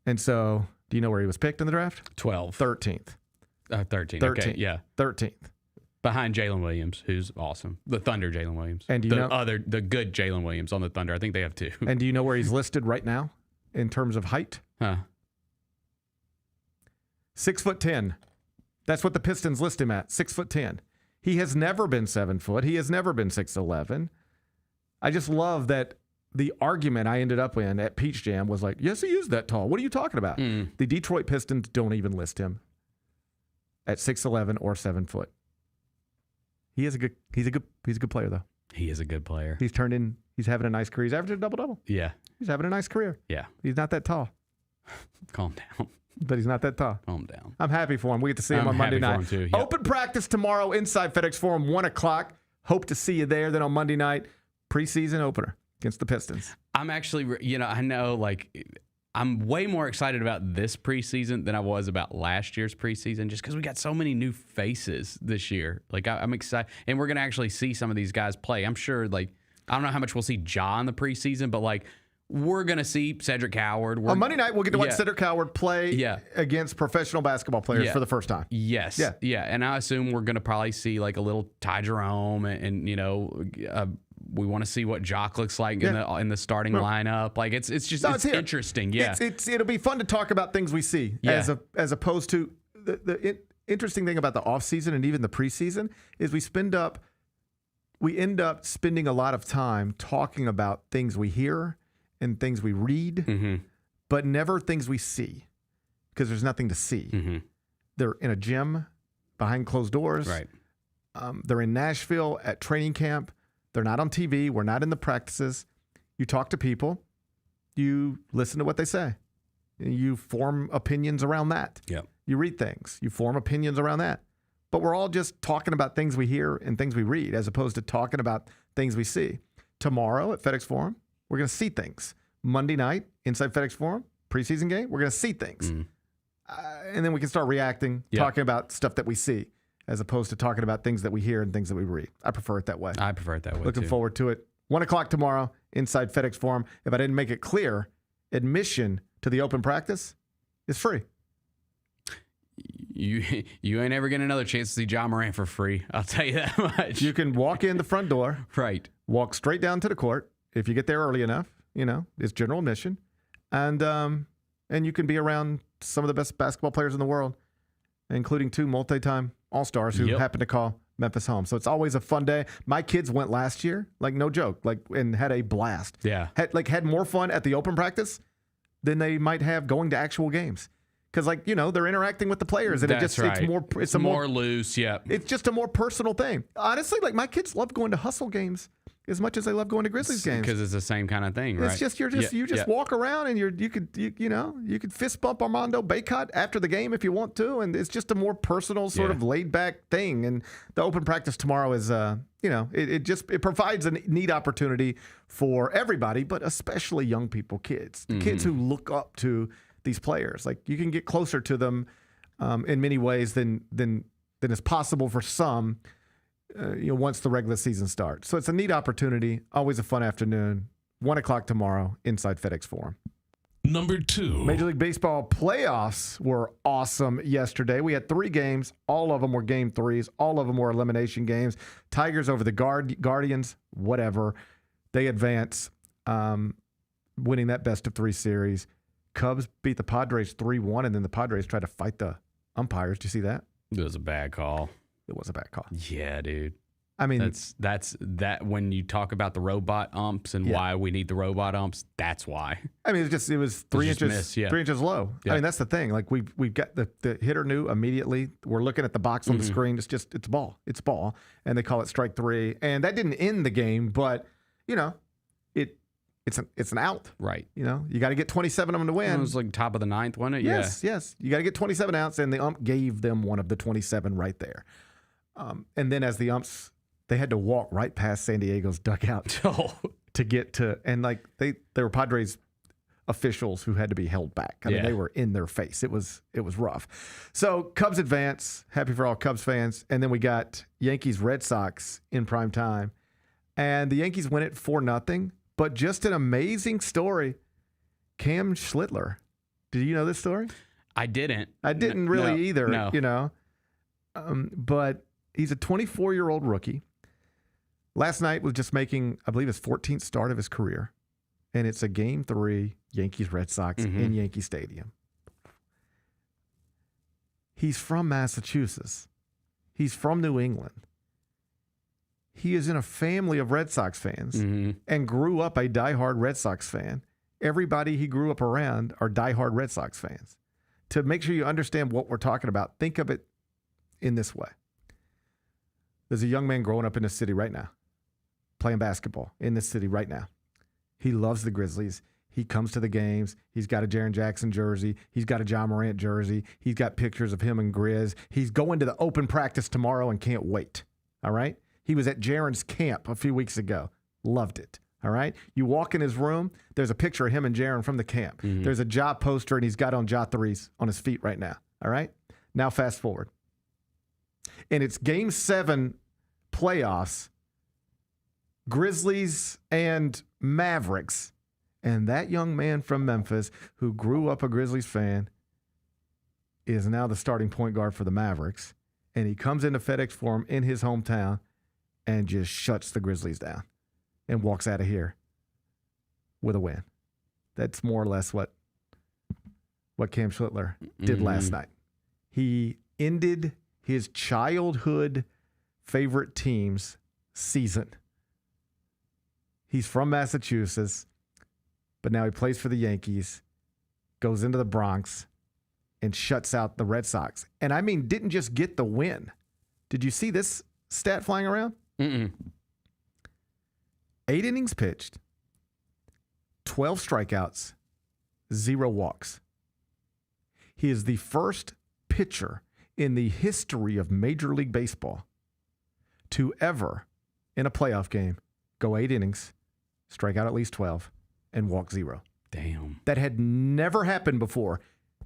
And so, do you know where he was picked in the draft? 13th. 13. Okay, yeah. 13th. Behind Jalen Williams, who's awesome. The Thunder Jalen Williams. And do you know the good Jalen Williams on the Thunder? I think they have 2. And do you know where he's listed right now in terms of height? 6'10". That's what the Pistons list him at, 6'10". He has never been 7 foot. He has never been 6'11". I just love that the argument I ended up in at Peach Jam was like, yes, he is that tall. What are you talking about? The Detroit Pistons don't even list him at 6'11" or 7 foot. He's a good player though. He is a good player. He's having a nice career. He's averaging a double-double. Yeah. He's having a nice career. Yeah. He's not that tall. Calm down. But he's not that tall. Calm down. I'm happy for him. We get to see him on Monday night. For him too. Yep. Open practice tomorrow inside FedEx Forum, 1 o'clock. Hope to see you there. Then on Monday night, preseason opener against the Pistons. I'm actually, I know, like, I'm way more excited about this preseason than I was about last year's preseason just because we got so many new faces this year. Like, I'm excited. And we're going to actually see some of these guys play. I'm sure, like, I don't know how much we'll see Ja in the preseason, but, like, we're going to see Cedric Howard. On Monday night, we'll get to watch Cedric Howard play against professional basketball players for the first time. Yes. Yeah. And I assume we're going to probably see, like, a little Ty Jerome and we want to see what Jock looks like in the starting lineup. Like it's interesting. Yeah, it'll be fun to talk about things we see as opposed to the interesting thing about the offseason and even the preseason is we end up spending a lot of time talking about things we hear and things we read, but never things we see because there's nothing to see. They're in a gym behind closed doors. Right. They're in Nashville at training camp. They're not on TV. We're not in the practices. You talk to people. You listen to what they say. You form opinions around that. Yep. You read things. You form opinions around that. But we're all just talking about things we hear and things we read as opposed to talking about things we see. Tomorrow at FedEx Forum, we're going to see things. Monday night, inside FedEx Forum, preseason game, we're going to see things. And then we can start reacting, talking about stuff that we see, as opposed to talking about things that we hear and things that we read. I prefer it that way. I prefer it that way, Looking forward to it. 1 o'clock tomorrow, inside FedEx Forum. If I didn't make it clear, admission to the open practice is free. You ain't ever getting another chance to see John Morant for free. I'll tell you that much. You can walk in the front door. Right. Walk straight down to the court. If you get there early enough, it's general admission. And you can be around some of the best basketball players in the world, including 2 multi-time All-Stars who happen to call Memphis home. So it's always a fun day. My kids went last year, like no joke, and had a blast. Yeah. Had more fun at the open practice than they might have going to actual games. Because, they're interacting with the players, and it's more loose. Yeah, it's just a more personal thing. Honestly, my kids love going to Hustle games as much as they love going to Grizzlies games because it's the same kind of thing, right? It's just you just walk around and you could fist bump Armando Bacot after the game if you want to, and it's just a more personal sort of laid back thing. And the open practice tomorrow is it provides a neat opportunity for everybody, but especially young people, kids who look up to these players. You can get closer to them in many ways than is possible for some. Once the regular season starts. So it's a neat opportunity. Always a fun afternoon. 1:00 tomorrow inside FedEx Forum. Number 2. Major League Baseball playoffs were awesome yesterday. We had 3 games. All of them were game 3s. All of them were elimination games. Tigers over the Guardians, whatever. They advance, winning that best-of-3 series. Cubs beat the Padres 3-1, and then the Padres tried to fight the umpires. Do you see that? It was a bad call. It was a bad call. Yeah, dude. I mean, that's when you talk about the robot umps and why we need the robot umps. That's why. I mean, it was 3 inches, 3 inches low. Yeah. I mean, that's the thing. We've got the hitter knew immediately. We're looking at the box on the screen. It's ball, and they call it strike 3. And that didn't end the game, but it's an out. Right. You got to get 27 of them to win. It was top of the 9th, wasn't it? Yes. You got to get 27 outs, and the ump gave them one of the 27 right there. And then as the umps, they had to walk right past San Diego's dugout to get to, and they were Padres officials who had to be held back. I mean, they were in their face. It was rough. So Cubs advance. Happy for all Cubs fans. And then we got Yankees Red Sox in prime time, and the Yankees win it 4-0. But just an amazing story. Cam Schlittler. Did you know this story? I didn't. I didn't really either. No. But he's a 24-year-old rookie. Last night was just making, I believe, his 14th start of his career. And it's a Game 3 Yankees-Red Sox in Yankee Stadium. He's from Massachusetts. He's from New England. He is in a family of Red Sox fans and grew up a diehard Red Sox fan. Everybody he grew up around are diehard Red Sox fans. To make sure you understand what we're talking about, think of it in this way. There's a young man growing up in this city right now, playing basketball in this city right now. He loves the Grizzlies. He comes to the games. He's got a Jaren Jackson jersey. He's got a John Morant jersey. He's got pictures of him and Grizz. He's going to the open practice tomorrow and can't wait. All right? He was at Jaren's camp a few weeks ago. Loved it. All right? You walk in his room, there's a picture of him and Jaren from the camp. There's a Ja poster, and he's got on Ja 3s on his feet right now. All right? Now fast forward. And it's Game 7 playoffs, Grizzlies and Mavericks. And that young man from Memphis who grew up a Grizzlies fan is now the starting point guard for the Mavericks. And he comes into FedEx Forum in his hometown and just shuts the Grizzlies down and walks out of here with a win. That's more or less what Cam Schlittler did last night. He ended his childhood favorite team's season. He's from Massachusetts, but now he plays for the Yankees, goes into the Bronx, and shuts out the Red Sox. And I mean, didn't just get the win. Did you see this stat flying around? 8 innings pitched, 12 strikeouts, 0 walks. He is the first pitcher in the history of Major League Baseball to ever, in a playoff game, go 8 innings, strike out at least 12, and walk 0. Damn. That had never happened before.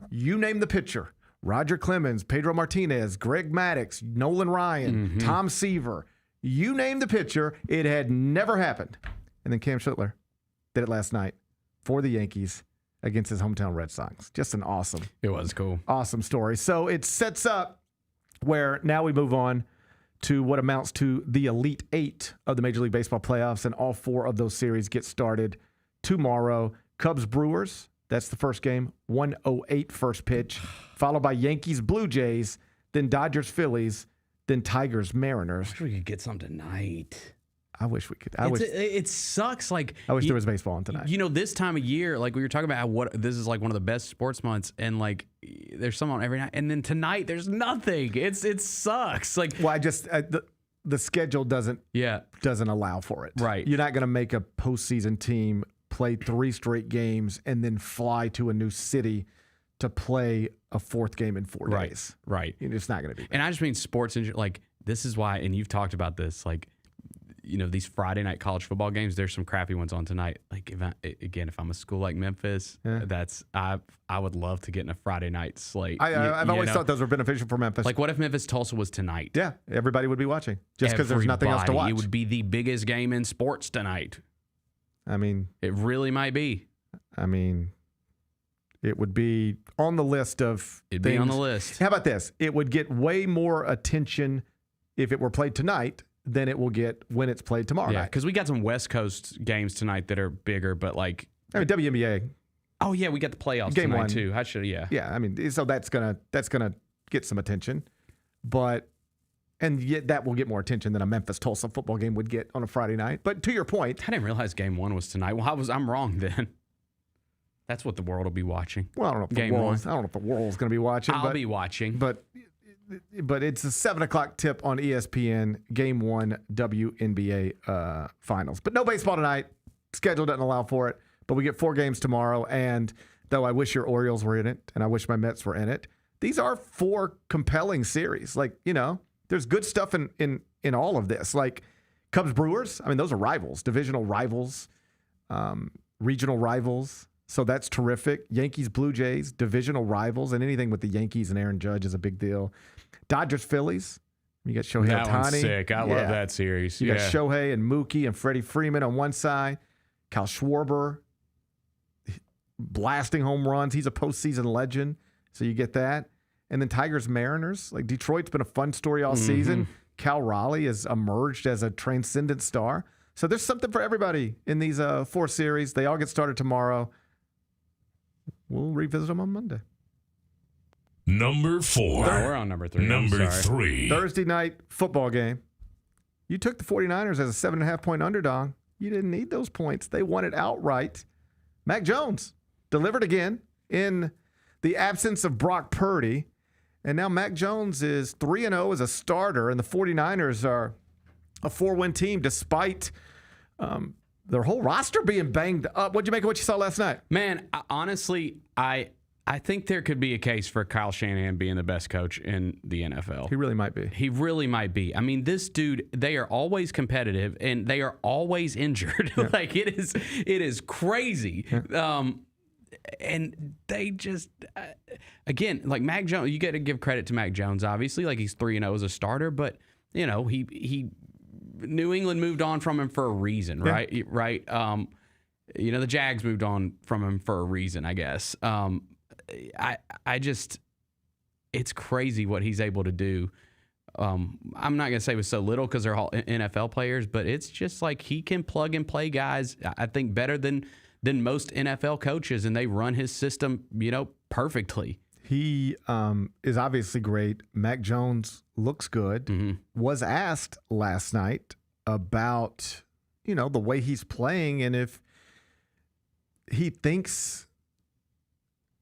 You name the pitcher. Roger Clemens, Pedro Martinez, Greg Maddux, Nolan Ryan, Tom Seaver. You name the pitcher, it had never happened. And then Cam Schlittler did it last night for the Yankees against his hometown Red Sox. Just an awesome. It was cool. Awesome story. So it sets up where now we move on to what amounts to the Elite 8 of the Major League Baseball playoffs, and all 4 of those series get started tomorrow. Cubs Brewers, That's the first game. 1:08 first pitch, followed by Yankees, Blue Jays, then Dodgers, Phillies, then Tigers, Mariners. I wish we could get some tonight. I wish we could. It sucks. Like I wish there was baseball on tonight. You know, this time of year, like we were talking about this is like one of the best sports months, and like there's some on every night, and then tonight there's nothing. It sucks. Like, well, the schedule doesn't allow for it. Right. You're not going to make a postseason team play 3 straight games and then fly to a new city to play a 4th game in 4 days. Right. It's not going to be. And I just mean sports, like this is why, and you've talked about this, like, you know, these Friday night college football games, there's some crappy ones on tonight. Like, if I'm a school like Memphis, I would love to get in a Friday night slate. I've always thought those were beneficial for Memphis. Like, what if Memphis Tulsa was tonight? Yeah, everybody would be watching just because there's nothing else to watch. It would be the biggest game in sports tonight. I mean, it really might be. I mean, it would be on the list of It'd things. Be on the list. How about this? It would get way more attention if it were played tonight than it will get when it's played tomorrow night. Because we got some West Coast games tonight that are bigger, but like... I mean, WNBA. Oh, yeah, we got the playoffs Game tonight, 1. too. I should, yeah. Yeah, I mean, so that's gonna get some attention. And yet that will get more attention than a Memphis-Tulsa football game would get on a Friday night. But to your point... I didn't realize Game 1 was tonight. Well, I'm wrong then. That's what the world will be watching. Well, I don't know if the world's going to be watching. I'll be watching. But it's a 7 o'clock tip on ESPN, Game 1 WNBA Finals. But no baseball tonight. Schedule doesn't allow for it. But we get 4 games tomorrow. And though I wish your Orioles were in it, and I wish my Mets were in it, these are 4 compelling series. Like, you know, there's good stuff in all of this. Like Cubs Brewers, I mean, those are rivals, divisional rivals, regional rivals. So that's terrific. Yankees Blue Jays, divisional rivals, and anything with the Yankees and Aaron Judge is a big deal. Dodgers Phillies, you got Shohei Ohtani. That one's sick. I love that series. You got Shohei and Mookie and Freddie Freeman on one side. Kyle Schwarber blasting home runs. He's a postseason legend. So you get that. And then Tigers Mariners. Like Detroit's been a fun story all season. Cal Raleigh has emerged as a transcendent star. So there's something for everybody in these 4 series. They all get started tomorrow. We'll revisit them on Monday. Number 4. We're on number 3. Number 3. Thursday night football game. You took the 49ers as a 7.5-point underdog. You didn't need those points. They won it outright. Mac Jones delivered again in the absence of Brock Purdy. And now Mac Jones is 3-0 as a starter, and the 49ers are a 4-win team despite their whole roster being banged up. What'd you make of what you saw last night? Man, honestly, I think there could be a case for Kyle Shanahan being the best coach in the NFL. He really might be. He really might be. I mean, this dude, they are always competitive, and they are always injured. Yeah. Like, it is crazy. Yeah. And they just, again, like Mac Jones, you got to give credit to Mac Jones, obviously. Like, he's 3-0 as a starter, but, you know, he New England moved on from him for a reason, right? Yeah. Right. You know, the Jags moved on from him for a reason, I guess. I just, it's crazy what he's able to do. I'm not going to say with so little because they're all NFL players, but it's just like he can plug and play guys, I think, better than most NFL coaches, and they run his system, you know, perfectly. He is obviously great. Mac Jones looks good. Mm-hmm. Was asked last night about, you know, the way he's playing and if he thinks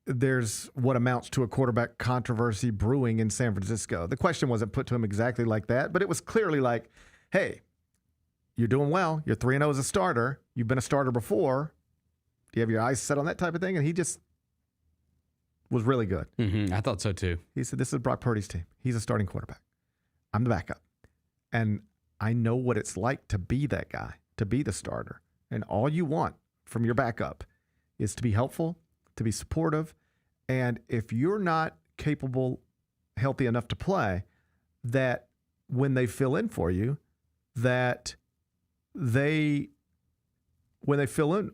there's what amounts to a quarterback controversy brewing in San Francisco. The question wasn't put to him exactly like that, but it was clearly like, hey, you're doing well. You're 3-0 as a starter. You've been a starter before. Do you have your eyes set on that type of thing? And he just was really good. Mm-hmm. I thought so too. He said, this is Brock Purdy's team. He's a starting quarterback. I'm the backup. And I know what it's like to be that guy, to be the starter. And all you want from your backup is to be helpful, to be supportive. And if you're not capable, healthy enough to play, that when they fill in for you, that they... When they fill in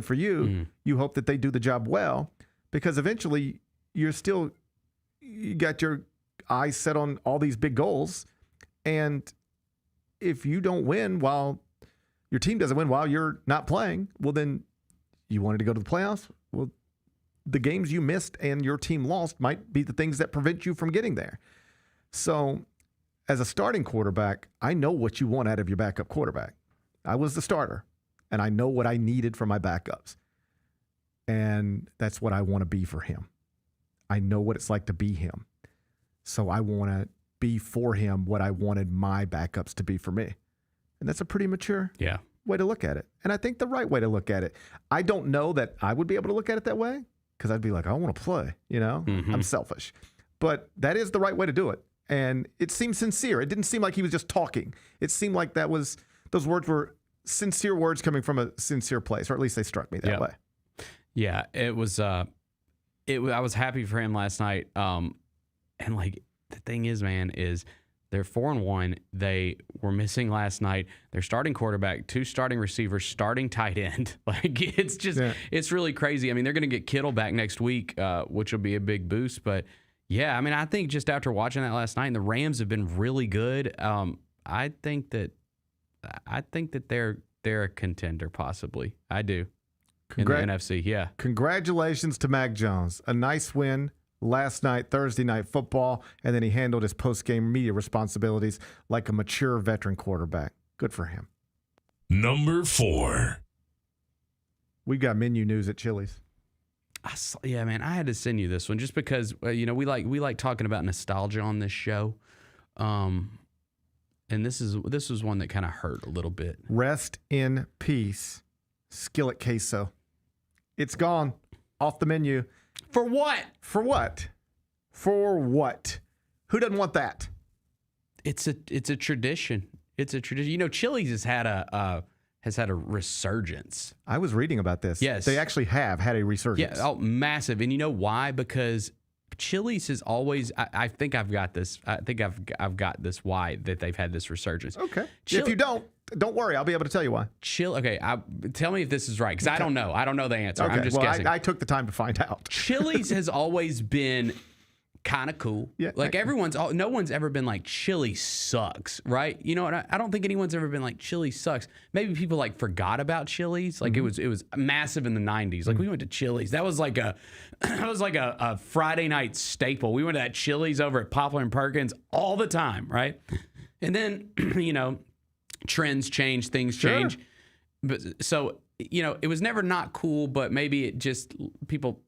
for you, you hope that they do the job well, because eventually you got your eyes set on all these big goals. And if you don't win while your team doesn't win while you're not playing, well, then You wanted to go to the playoffs? Well, the games you missed and your team lost might be the things that prevent you from getting there. So as a starting quarterback, I know what you want out of your backup quarterback. I was the starter, and I know what I needed from my backups. And that's what I want to be for him. I know what it's like to be him. So I want to be for him what I wanted my backups to be for me. And that's a pretty mature way to look at it. And I think the right way to look at it. I don't know that I would be able to look at it that way because I'd be like, I want to play, I'm selfish. But that is the right way to do it. And it seemed sincere. It didn't seem like he was just talking. It seemed like those words were sincere words coming from a sincere place, or at least they struck me that way. Yeah, it was. I was happy for him last night. And like the thing is, man, is they're 4-1. They were missing last night. They're starting quarterback, 2 starting receivers, starting tight end. Like it's just, it's really crazy. I mean, they're going to get Kittle back next week, which will be a big boost. But yeah, I mean, I think just after watching that last night, and the Rams have been really good. I think that they're a contender, possibly. I do. In the NFC, yeah. Congratulations to Mac Jones. A nice win last night, Thursday Night Football, and then he handled his post-game media responsibilities like a mature veteran quarterback. Good for him. Number 4. We got menu news at Chili's. Yeah, man, I had to send you this one just because we like talking about nostalgia on this show, and this was one that kind of hurt a little bit. Rest in peace, skillet queso. It's gone off the menu. For what? For what? For what? Who doesn't want that? It's a tradition. It's a tradition. Chili's has had a resurgence. I was reading about this. Yes. They actually have had a resurgence. Yeah, massive. And you know why? Because Chili's has always, I think I've got this. I think I've got this why that they've had this resurgence. Okay. If you don't worry. I'll be able to tell you why. Okay. Tell me if this is right, because I don't know. I don't know the answer. Okay. I'm just guessing. I took the time to find out. Chili's has always been kind of cool. Yeah. Like no one's ever been like, Chili sucks, right? You know what? I don't think anyone's ever been like, Chili sucks. Maybe people like forgot about Chili's. Like it was massive in the 90s. Like we went to Chili's. That was like a Friday night staple. We went to that Chili's over at Poplar and Perkins all the time, right? And then, trends change, things change. But so, it was never not cool, but maybe it just people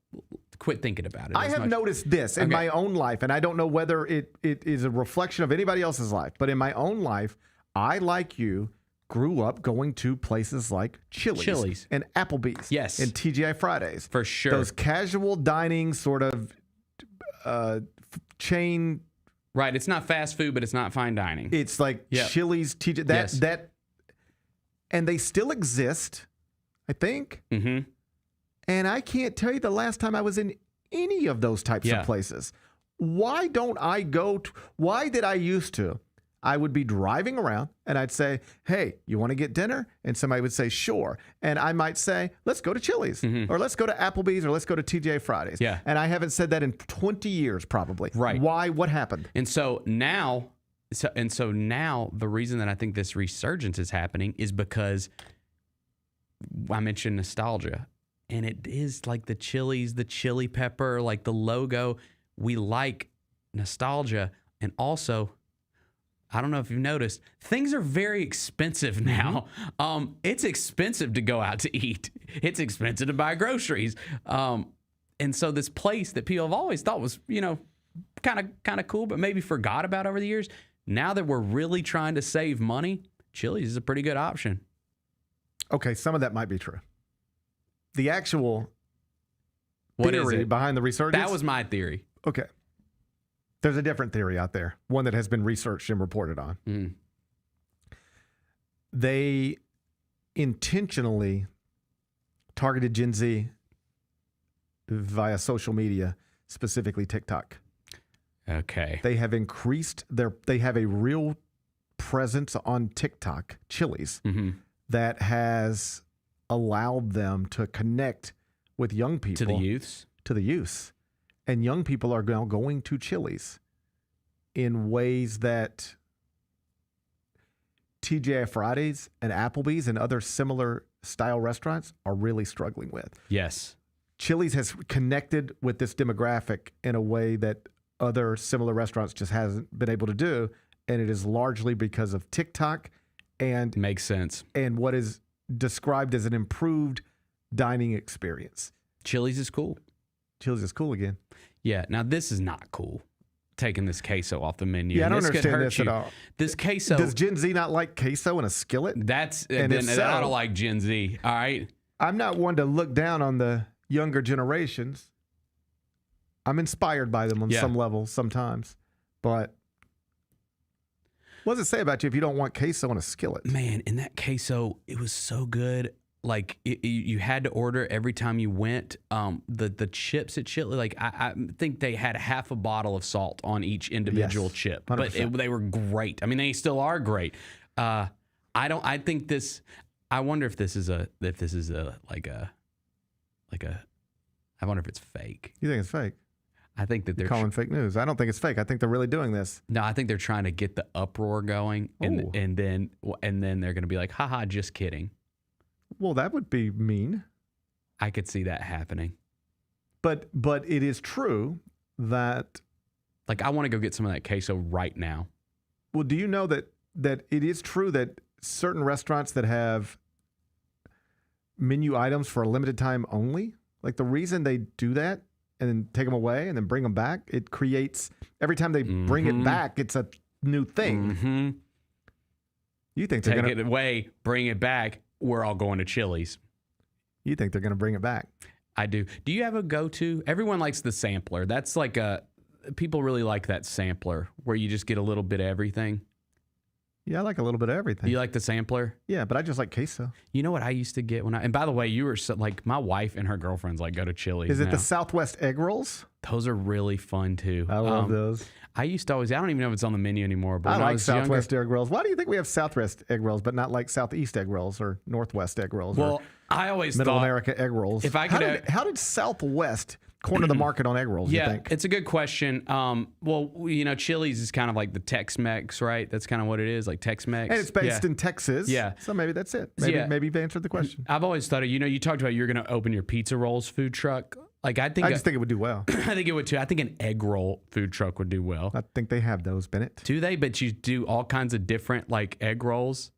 quit thinking about it. I have noticed this in my own life, and I don't know whether it is a reflection of anybody else's life, but in my own life, I, like you, grew up going to places like Chili's and Applebee's. Yes. And TGI Fridays. For sure. Those casual dining sort of chain. Right. It's not fast food, but it's not fine dining. It's like Chili's, TGI. And they still exist, I think. Mm-hmm. And I can't tell you the last time I was in any of those types of places. Why don't I go? Why did I used to? I would be driving around and I'd say, hey, you want to get dinner? And somebody would say, sure. And I might say, let's go to Chili's or let's go to Applebee's or let's go to TGI Fridays. Yeah. And I haven't said that in 20 years probably. Right. Why? What happened? And so now the reason that I think this resurgence is happening is because I mentioned nostalgia. And it is like the Chili's, the chili pepper, like the logo. We like nostalgia. And also, I don't know if you've noticed, things are very expensive now. It's expensive to go out to eat. It's expensive to buy groceries. And so this place that people have always thought was, kind of cool, but maybe forgot about over the years. Now that we're really trying to save money, Chili's is a pretty good option. Okay, some of that might be true. The actual theory behind the resurgence? That was my theory. Okay. There's a different theory out there, one that has been researched and reported on. Mm. They intentionally targeted Gen Z via social media, specifically TikTok. Okay. They have increased they have a real presence on TikTok, Chili's, that has allowed them to connect with young people. To the youths? To the youths. And young people are now going to Chili's in ways that TGI Fridays and Applebee's and other similar style restaurants are really struggling with. Yes. Chili's has connected with this demographic in a way that other similar restaurants just hasn't been able to do. And it is largely because of TikTok and makes sense. And what is described as an improved dining experience. Chili's is cool. Chili's is cool again. Yeah. Now this is not cool. Taking this queso off the menu. Yeah, I don't this understand this at all. This queso. Does Gen Z not like queso in a skillet? That's and then so, I don't like Gen Z. All right. I'm not one to look down on the younger generations. I'm inspired by them on some level sometimes. But what does it say about you if you don't want queso in a skillet? Man, in that queso, it was so good. Like you had to order every time you went. The chips at Chili, like I think they had half a bottle of salt on each individual chip, 100%. but they were great. I mean, they still are great. I think this. I wonder if this is a like a. I wonder if it's fake. You think it's fake? I think that they're calling fake news. I don't think it's fake. I think they're really doing this. No, I think they're trying to get the uproar going, and then they're going to be like, haha, just kidding. Well, that would be mean. I could see that happening. But it is true that... Like, I want to go get some of that queso right now. Well, do you know that it is true that certain restaurants that have menu items for a limited time only, like the reason they do that and then take them away and then bring them back, it creates... Every time they bring it back, it's a new thing. Mm-hmm. You think they're going to... Take it away, bring it back... We're all going to Chili's. You think they're going to bring it back? I do. Do you have a go-to? Everyone likes the sampler. That's like people really like that sampler where you just get a little bit of everything. Yeah, I like a little bit of everything. You like the sampler? Yeah, but I just like queso. You know what I used to get and by the way, you were like my wife and her girlfriends like go to Chili's. Is it the Southwest egg rolls? Those are really fun too. I love those. I used to always, I don't even know if it's on the menu anymore, but I like Southwest egg rolls. Why do you think we have Southwest egg rolls, but not like Southeast egg rolls or Northwest egg rolls? Well, I always Middle thought America egg rolls. If I could, how did Southwest corner the market on egg rolls? Yeah, you think? It's a good question. Well, Chili's is kind of like the Tex-Mex, right? That's kind of what it is, like Tex-Mex. And it's based in Texas. Yeah. So maybe that's it. Maybe you've answered the question. I've always thought you talked about you're going to open your pizza rolls food truck. Like I just think it would do well. I think it would too. I think an egg roll food truck would do well. I think they have those, Bennett. Do they? But you do all kinds of different like egg rolls,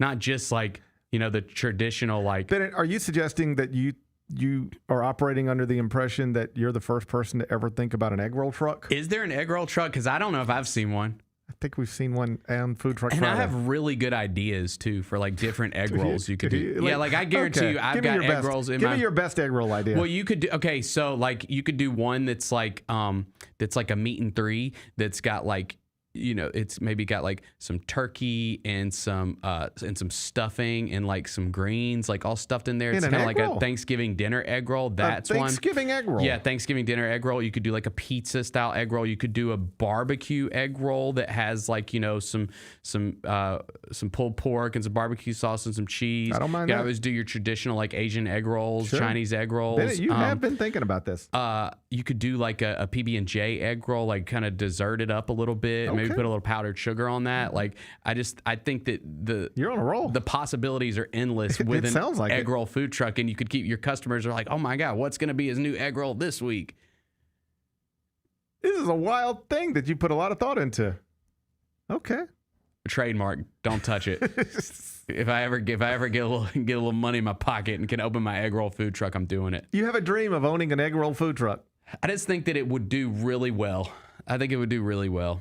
not just like the traditional like. Bennett, are you suggesting that you are operating under the impression that you're the first person to ever think about an egg roll truck? Is there an egg roll truck? Because I don't know if I've seen one. I think we've seen one on Food Truck And Friday. I have really good ideas, too, for, like, different egg rolls you could do. Yeah, like, I guarantee you, I've got egg rolls in my... Give me your best egg roll idea. Well, you could do... Okay, so, like, you could do one that's, like a meat and three that's got, like... it's maybe got like some turkey and some stuffing and like some greens, like all stuffed in there. It's kind of like a Thanksgiving dinner egg roll. That's one. Thanksgiving egg roll. Yeah, Thanksgiving dinner egg roll. You could do like a pizza style egg roll. You could do a barbecue egg roll that has like some pulled pork and some barbecue sauce and some cheese. I don't mind You that. always do your traditional like Asian egg rolls, Sure. Chinese egg rolls. Bennett, you have been thinking about this. You could do like a PB&J egg roll, like kind of dessert it up a little bit. Okay. Maybe put a little powdered sugar on that. Like I think that You're on a roll. The possibilities are endless with an sounds like egg roll food truck, and you could keep your customers are like, oh my god, what's going to be his new egg roll this week? This is a wild thing that you put a lot of thought into. Okay. Trademark. Don't touch it. If I ever get a little money in my pocket and can open my egg roll food truck, I'm doing it. You have a dream of owning an egg roll food truck. I just think that it would do really well. I think it would do really well.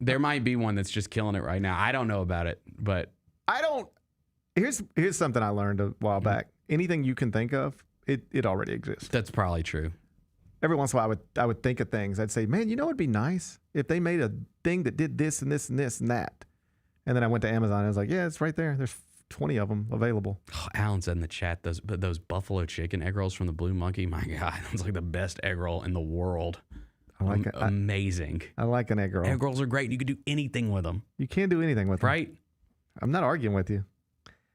There might be one that's just killing it right now. I don't know about it, but Here's something I learned a while back. Anything you can think of, it already exists. that's probably true. Every once in a while, I would think of things. I'd say, man, it'd be nice if they made a thing that did this and this and this and that. And then I went to Amazon and I was like, yeah, it's right there. There's 20 of them available. Oh, Alan said in the chat, those buffalo chicken egg rolls from the Blue Monkey. My God, that's like the best egg roll in the world. I like it. Amazing. I like an egg roll. Egg rolls are great. You could do anything with them. You can't do anything with them. Right? I'm not arguing with you.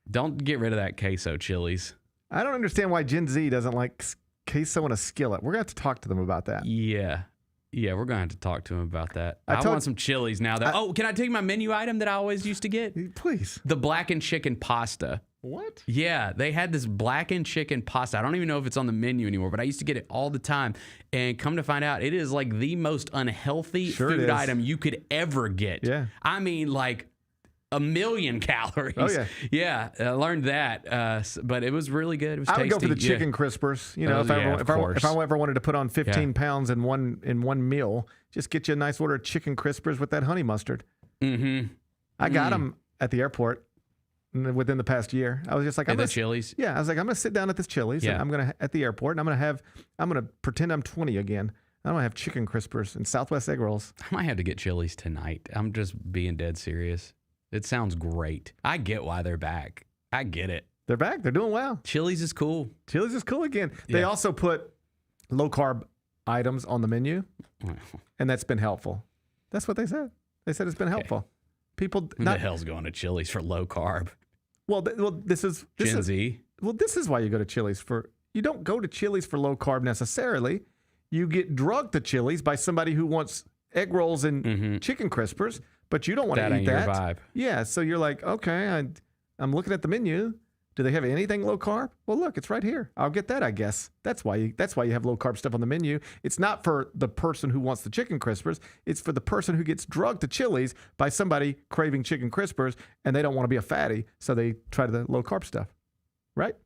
Don't get rid of that queso, Chili's. I don't understand why Gen Z doesn't like queso in a skillet. We're going to have to talk to them about that. Yeah. Yeah, we're going to have to talk to him about that. I want some Chili's now. Can I take my menu item that I always used to get? Please. The blackened chicken pasta. What? Yeah, they had this blackened chicken pasta. I don't even know if it's on the menu anymore, but I used to get it all the time. And come to find out, it is like the most unhealthy food item you could ever get. Yeah. I mean, like 1,000,000 calories. Oh, yeah. Yeah, I learned that. But it was really good. It was tasty. I would go for the chicken crispers. You know, if I ever wanted to put on 15 pounds in one meal, just get you a nice order of chicken crispers with that honey mustard. Mm-hmm. I got them at the airport within the past year. I was just like, I'm the Chili's. Yeah, I was like, I'm gonna sit down at this Chili's. Yeah. And I'm gonna at the airport, and I'm gonna pretend I'm 20 again. I'm gonna have chicken crispers and Southwest egg rolls. I might have to get Chili's tonight. I'm just being dead serious. It sounds great. I get why they're back. I get it. They're back. They're doing well. Chili's is cool. Chili's is cool again. They also put low carb items on the menu, and that's been helpful. That's what they said. They said it's been helpful. People, who the hell's going to Chili's for low carb? This is Gen Z. Well, this is why you go to Chili's for. You don't go to Chili's for low carb necessarily. You get drugged to Chili's by somebody who wants egg rolls and chicken crispers, but you don't want to eat that. Your vibe. Yeah, so you're like, okay, I'm looking at the menu. Do they have anything low carb? Well, look, it's right here. I'll get that, I guess. That's why you have low carb stuff on the menu. It's not for the person who wants the chicken crispers. It's for the person who gets drugged to Chili's by somebody craving chicken crispers, and they don't want to be a fatty, so they try the low carb stuff. Right?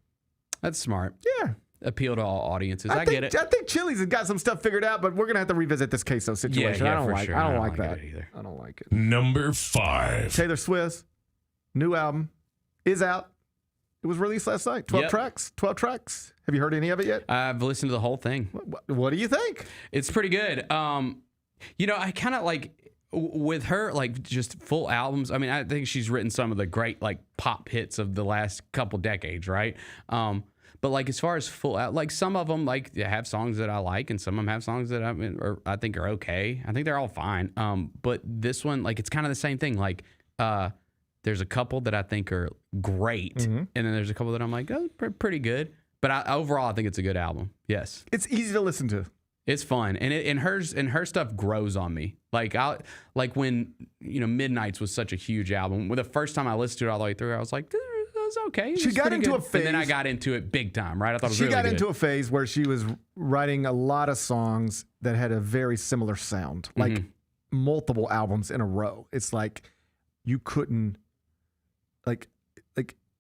That's smart. Yeah. Appeal to all audiences. I get it. I think Chili's has got some stuff figured out, but we're gonna have to revisit this queso situation. Yeah, I don't like that that either. I don't like it. Number 5. Taylor Swift's new album is out. It was released last night. 12 tracks. 12 tracks. Have you heard any of it yet? I've listened to the whole thing. What do you think? It's pretty good. I kind of like with her, like just full albums. I mean, I think she's written some of the great like pop hits of the last couple decades, right? But like as far as full out, like some of them like have songs that I like, and some of them have songs that I think are okay. I think they're all fine. But this one, like it's kind of the same thing. Like there's a couple that I think are great, and then there's a couple that I'm like, oh, pretty good. But overall, I think it's a good album. Yes, it's easy to listen to. It's fun, and her stuff grows on me. Like when Midnight's was such a huge album. When the first time I listened to it all the way through, I was like, it's okay. She got into a phase, and then I got into it big time. Right, I thought it was she really got good. into a phase where she was writing a lot of songs that had a very similar sound, like multiple albums in a row. It's like you couldn't. Like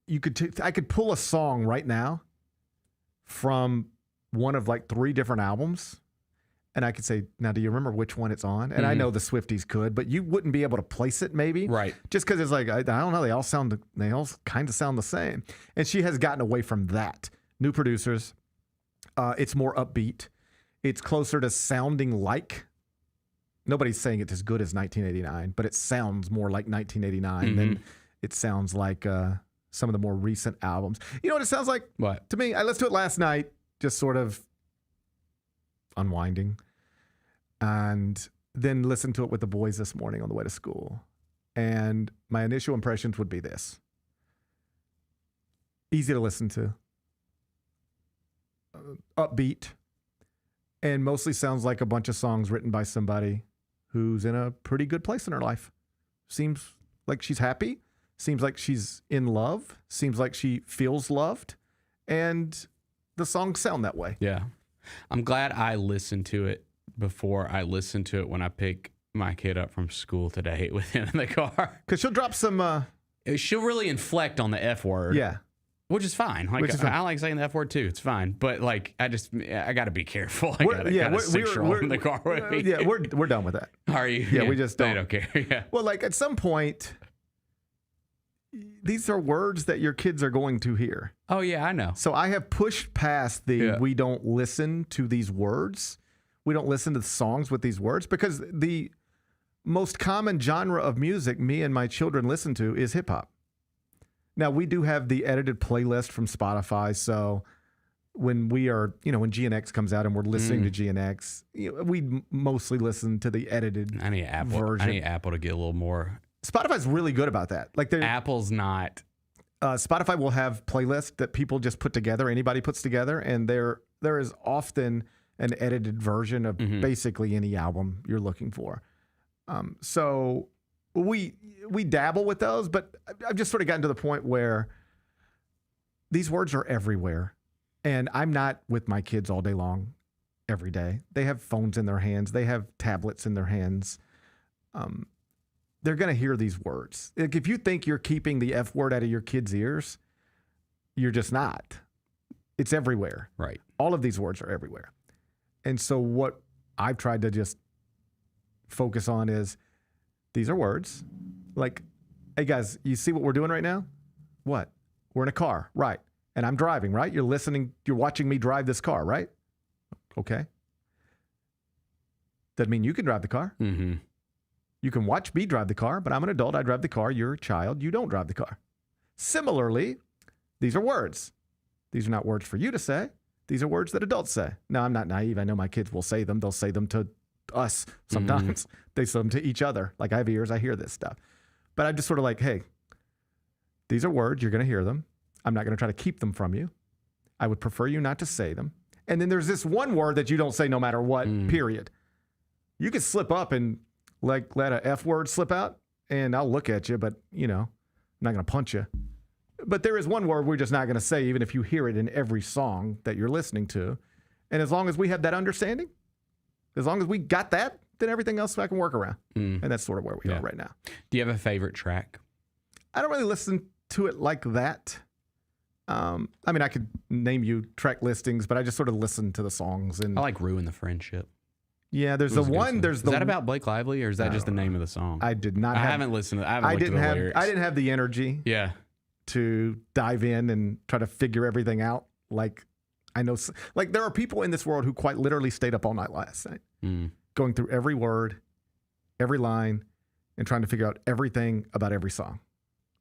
you could I could pull a song right now from one of like 3 different albums, and I could say, now do you remember which one it's on? And I know the Swifties could, but you wouldn't be able to place it maybe, right? Just because it's like I don't know, they all kind of sound the same. And she has gotten away from that. New producers, it's more upbeat, it's closer to sounding like. Nobody's saying it's as good as 1989, but it sounds more like 1989 than it sounds like some of the more recent albums. You know what it sounds like? What? To me, I listened to it last night, just sort of unwinding, and then listened to it with the boys this morning on the way to school. And my initial impressions would be this. Easy to listen to. Upbeat. And mostly sounds like a bunch of songs written by somebody who's in a pretty good place in her life. Seems like she's happy. Seems like she's in love. Seems like she feels loved. And the songs sound that way. Yeah. I'm glad I listened to it before I listened to it when I pick my kid up from school today with him in the car. Because she'll drop some... she'll really inflect on the F word. Yeah. Which is fine. Like I like saying the F word too. It's fine. But like I got to be careful. I got a 6-year-old in the car with me. Yeah, we're done with that. Are you? Yeah, we just don't. They don't care. Yeah. Well, like at some point, these are words that your kids are going to hear. Oh yeah, I know. So I have pushed past we don't listen to these words. We don't listen to the songs with these words, because the most common genre of music me and my children listen to is hip hop. Now, we do have the edited playlist from Spotify, so when we are, when GNX comes out and we're listening to GNX, we mostly listen to the edited version. I need Apple to get a little more. Spotify's really good about that. Like Apple's not. Spotify will have playlists that people just put together, anybody puts together, and there is often an edited version of basically any album you're looking for. So we dabble with those, but I've just sort of gotten to the point where these words are everywhere. And I'm not with my kids all day long, every day. They have phones in their hands. They have tablets in their hands. They're going to hear these words. Like, if you think you're keeping the F word out of your kids' ears, you're just not. It's everywhere. Right. All of these words are everywhere. And so what I've tried to just focus on is these are words. Like, hey, guys, you see what we're doing right now? What? We're in a car, right? And I'm driving, right? You're listening. You're watching me drive this car, right? Okay. Doesn't mean you can drive the car. Mm-hmm. You can watch me drive the car, but I'm an adult. I drive the car. You're a child. You don't drive the car. Similarly, these are words. These are not words for you to say. These are words that adults say. Now, I'm not naive. I know my kids will say them. They'll say them to us sometimes. They say them to each other. Like, I have ears. I hear this stuff. But I'm just sort of like, hey, these are words. You're going to hear them. I'm not going to try to keep them from you. I would prefer you not to say them. And then there's this one word that you don't say no matter what, period. You could slip up and like let a F word slip out, and I'll look at you, but, you know, I'm not going to punch you. But there is one word we're just not going to say, even if you hear it in every song that you're listening to. And as long as we have that understanding, as long as we got that, then everything else I can work around. And that's sort of where we are right now. Do you have a favorite track? I don't really listen to it like that. I mean, I could name you track listings, but I just sort of listen to the songs. And I like Ruin the Friendship. Yeah, there's the one. There's the. Is that about Blake Lively, or is that just the name of the song? I did not. I haven't listened to. I haven't looked at the lyrics. I didn't have the energy. Yeah. To dive in and try to figure everything out. Like, I know, like there are people in this world who quite literally stayed up all night last night, going through every word, every line, and trying to figure out everything about every song.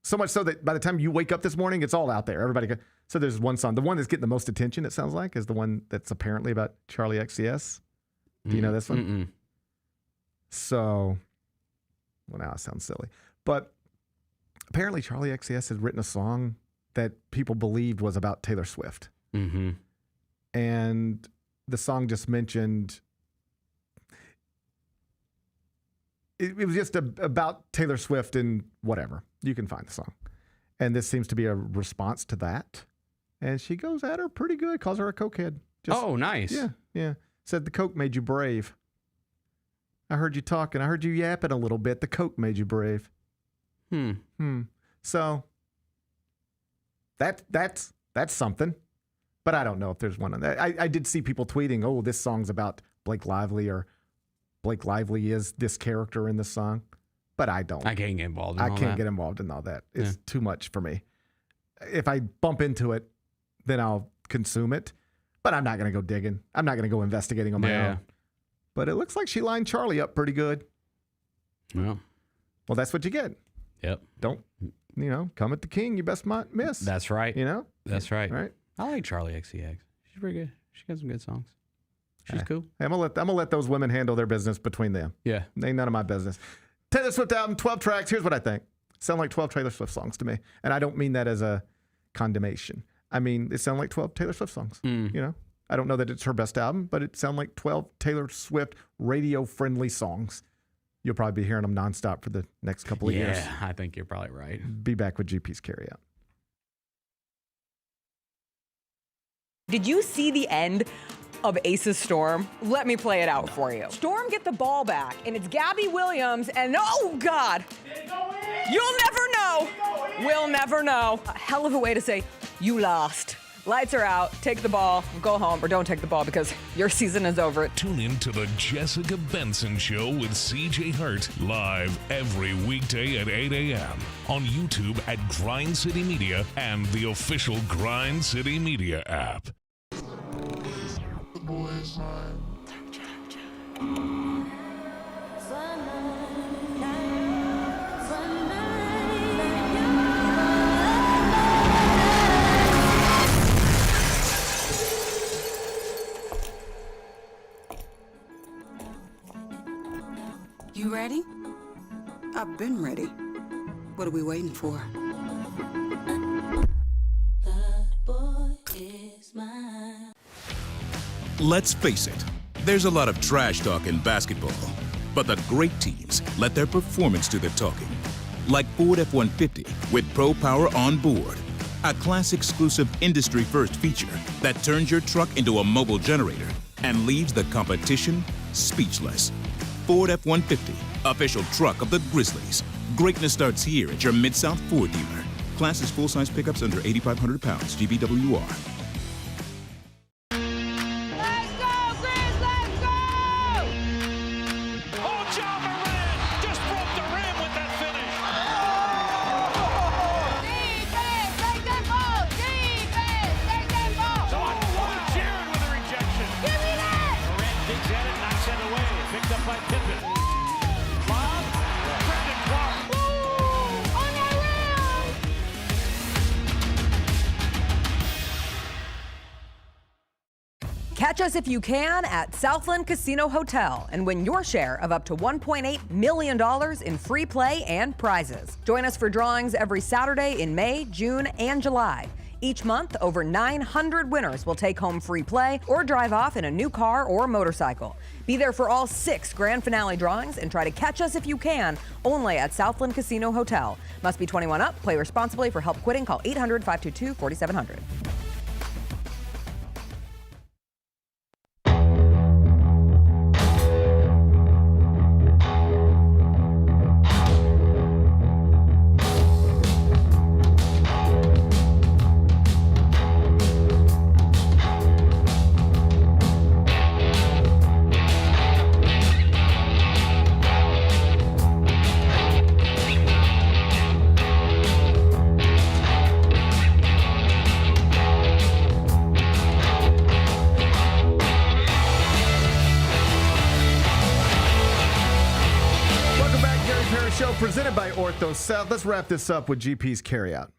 So much so that by the time you wake up this morning, it's all out there. Everybody. So there's one song. The one that's getting the most attention, it sounds like, is the one that's apparently about Charlie XCS. Do you know this one? So, well, now it sounds silly. But apparently Charlie XCS has written a song that people believed was about Taylor Swift. And the song just mentioned, it was just about Taylor Swift and whatever. You can find the song. And this seems to be a response to that. And she goes at her pretty good, calls her a cokehead. Oh, nice. Yeah, yeah. Said the coke made you brave. I heard you talking. I heard you yapping a little bit. The coke made you brave. So that's something. But I don't know if there's one on that. I did see people tweeting, oh, this song's about Blake Lively, or Blake Lively is this character in the song. But I don't. I can't get involved in all that. I can't get involved in all that. It's too much for me. If I bump into it, then I'll consume it. But I'm not going to go digging. I'm not going to go investigating on my own. But it looks like she lined Charlie up pretty good. Well, that's what you get. Yep. Don't, come at the king. You best not miss. That's right. That's right. Right. I like Charlie XCX. She's pretty good. She got some good songs. She's cool. Hey, I'm gonna let those women handle their business between them. Yeah. Ain't none of my business. Taylor Swift album, 12 tracks. Here's what I think. Sound like 12 Taylor Swift songs to me. And I don't mean that as a condemnation. I mean, it sound like 12 Taylor Swift songs. I don't know that it's her best album, but it sound like 12 Taylor Swift radio-friendly songs. You'll probably be hearing them nonstop for the next couple of years. Yeah, I think you're probably right. Be back with GP's Carryout. Did you see the end of Ace's Storm? Let me play it out for you. Storm get the ball back, and it's Gabby Williams, and oh God, you'll never know. We'll never know. A hell of a way to say you lost. Lights are out, take the ball, go home, or don't take the ball because your season is over. Tune in to the Jessica Benson Show with CJ Hurt, live every weekday at 8 a.m. on YouTube at Grind City Media and the official Grind City Media app. The boys' mind. You ready? I've been ready. What are we waiting for? The boy is mine. Let's face it, there's a lot of trash talk in basketball, but the great teams let their performance do the talking. Like Ford F-150 with Pro Power on board, a class-exclusive industry-first feature that turns your truck into a mobile generator and leaves the competition speechless. Ford F-150, official truck of the Grizzlies. Greatness starts here at your Mid-South Ford dealer. Class is full-size pickups under 8,500 pounds, GBWR. Let's go, Grizz, let's go! Oh, John Moran just broke the rim with that finish. Defense, take them ball! Defense, take them ball! So on one, Jaron with a rejection. Give me that! Moran digs at it, knocks it away. Picked up by Pippen. Bob, Brandon Clark. Ooh, on that rim! Catch us if you can at Southland Casino Hotel and win your share of up to $1.8 million in free play and prizes. Join us for drawings every Saturday in May, June, and July. Each month, over 900 winners will take home free play or drive off in a new car or motorcycle. Be there for all 6 grand finale drawings and try to catch us if you can, only at Southland Casino Hotel. Must be 21 up. Play responsibly. For help quitting, call 800-522-4700. Presented by Ortho South. Let's wrap this up with GP's Carryout.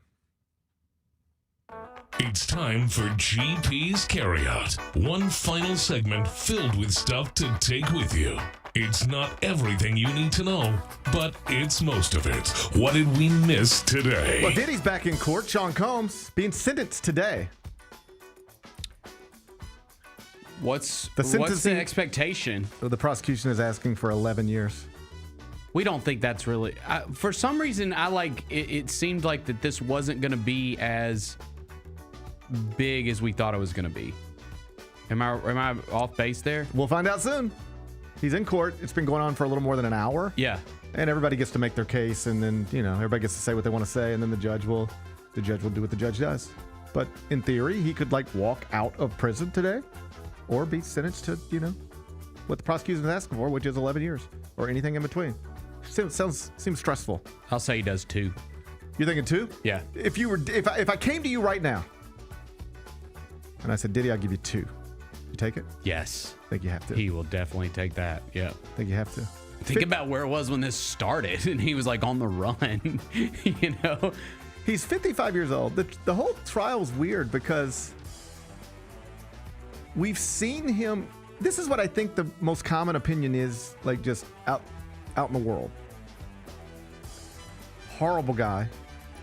It's time for GP's Carryout. One final segment filled with stuff to take with you. It's not everything you need to know, but it's most of it. What did we miss today? Well, Diddy's back in court. Sean Combs being sentenced today. What's the expectation? The prosecution is asking for 11 years. We don't think that's really. For some reason, it seemed like that this wasn't going to be as big as we thought it was going to be. Am I off base there? We'll find out soon. He's in court. It's been going on for a little more than an hour. Yeah. And everybody gets to make their case, and then everybody gets to say what they want to say, and then the judge will do what the judge does. But in theory, he could walk out of prison today, or be sentenced to what the prosecution is asking for, which is 11 years or anything in between. Seems stressful. I'll say he does 2. You're thinking 2? Yeah. If I came to you right now and I said, Diddy, I'll give you 2. You take it? Yes. I think you have to. He will definitely take that. Yeah. I think you have to. Think about where it was when this started, and he was on the run. He's 55 years old. The whole trial is weird because we've seen him. This is what I think the most common opinion is, just out in the world. Horrible guy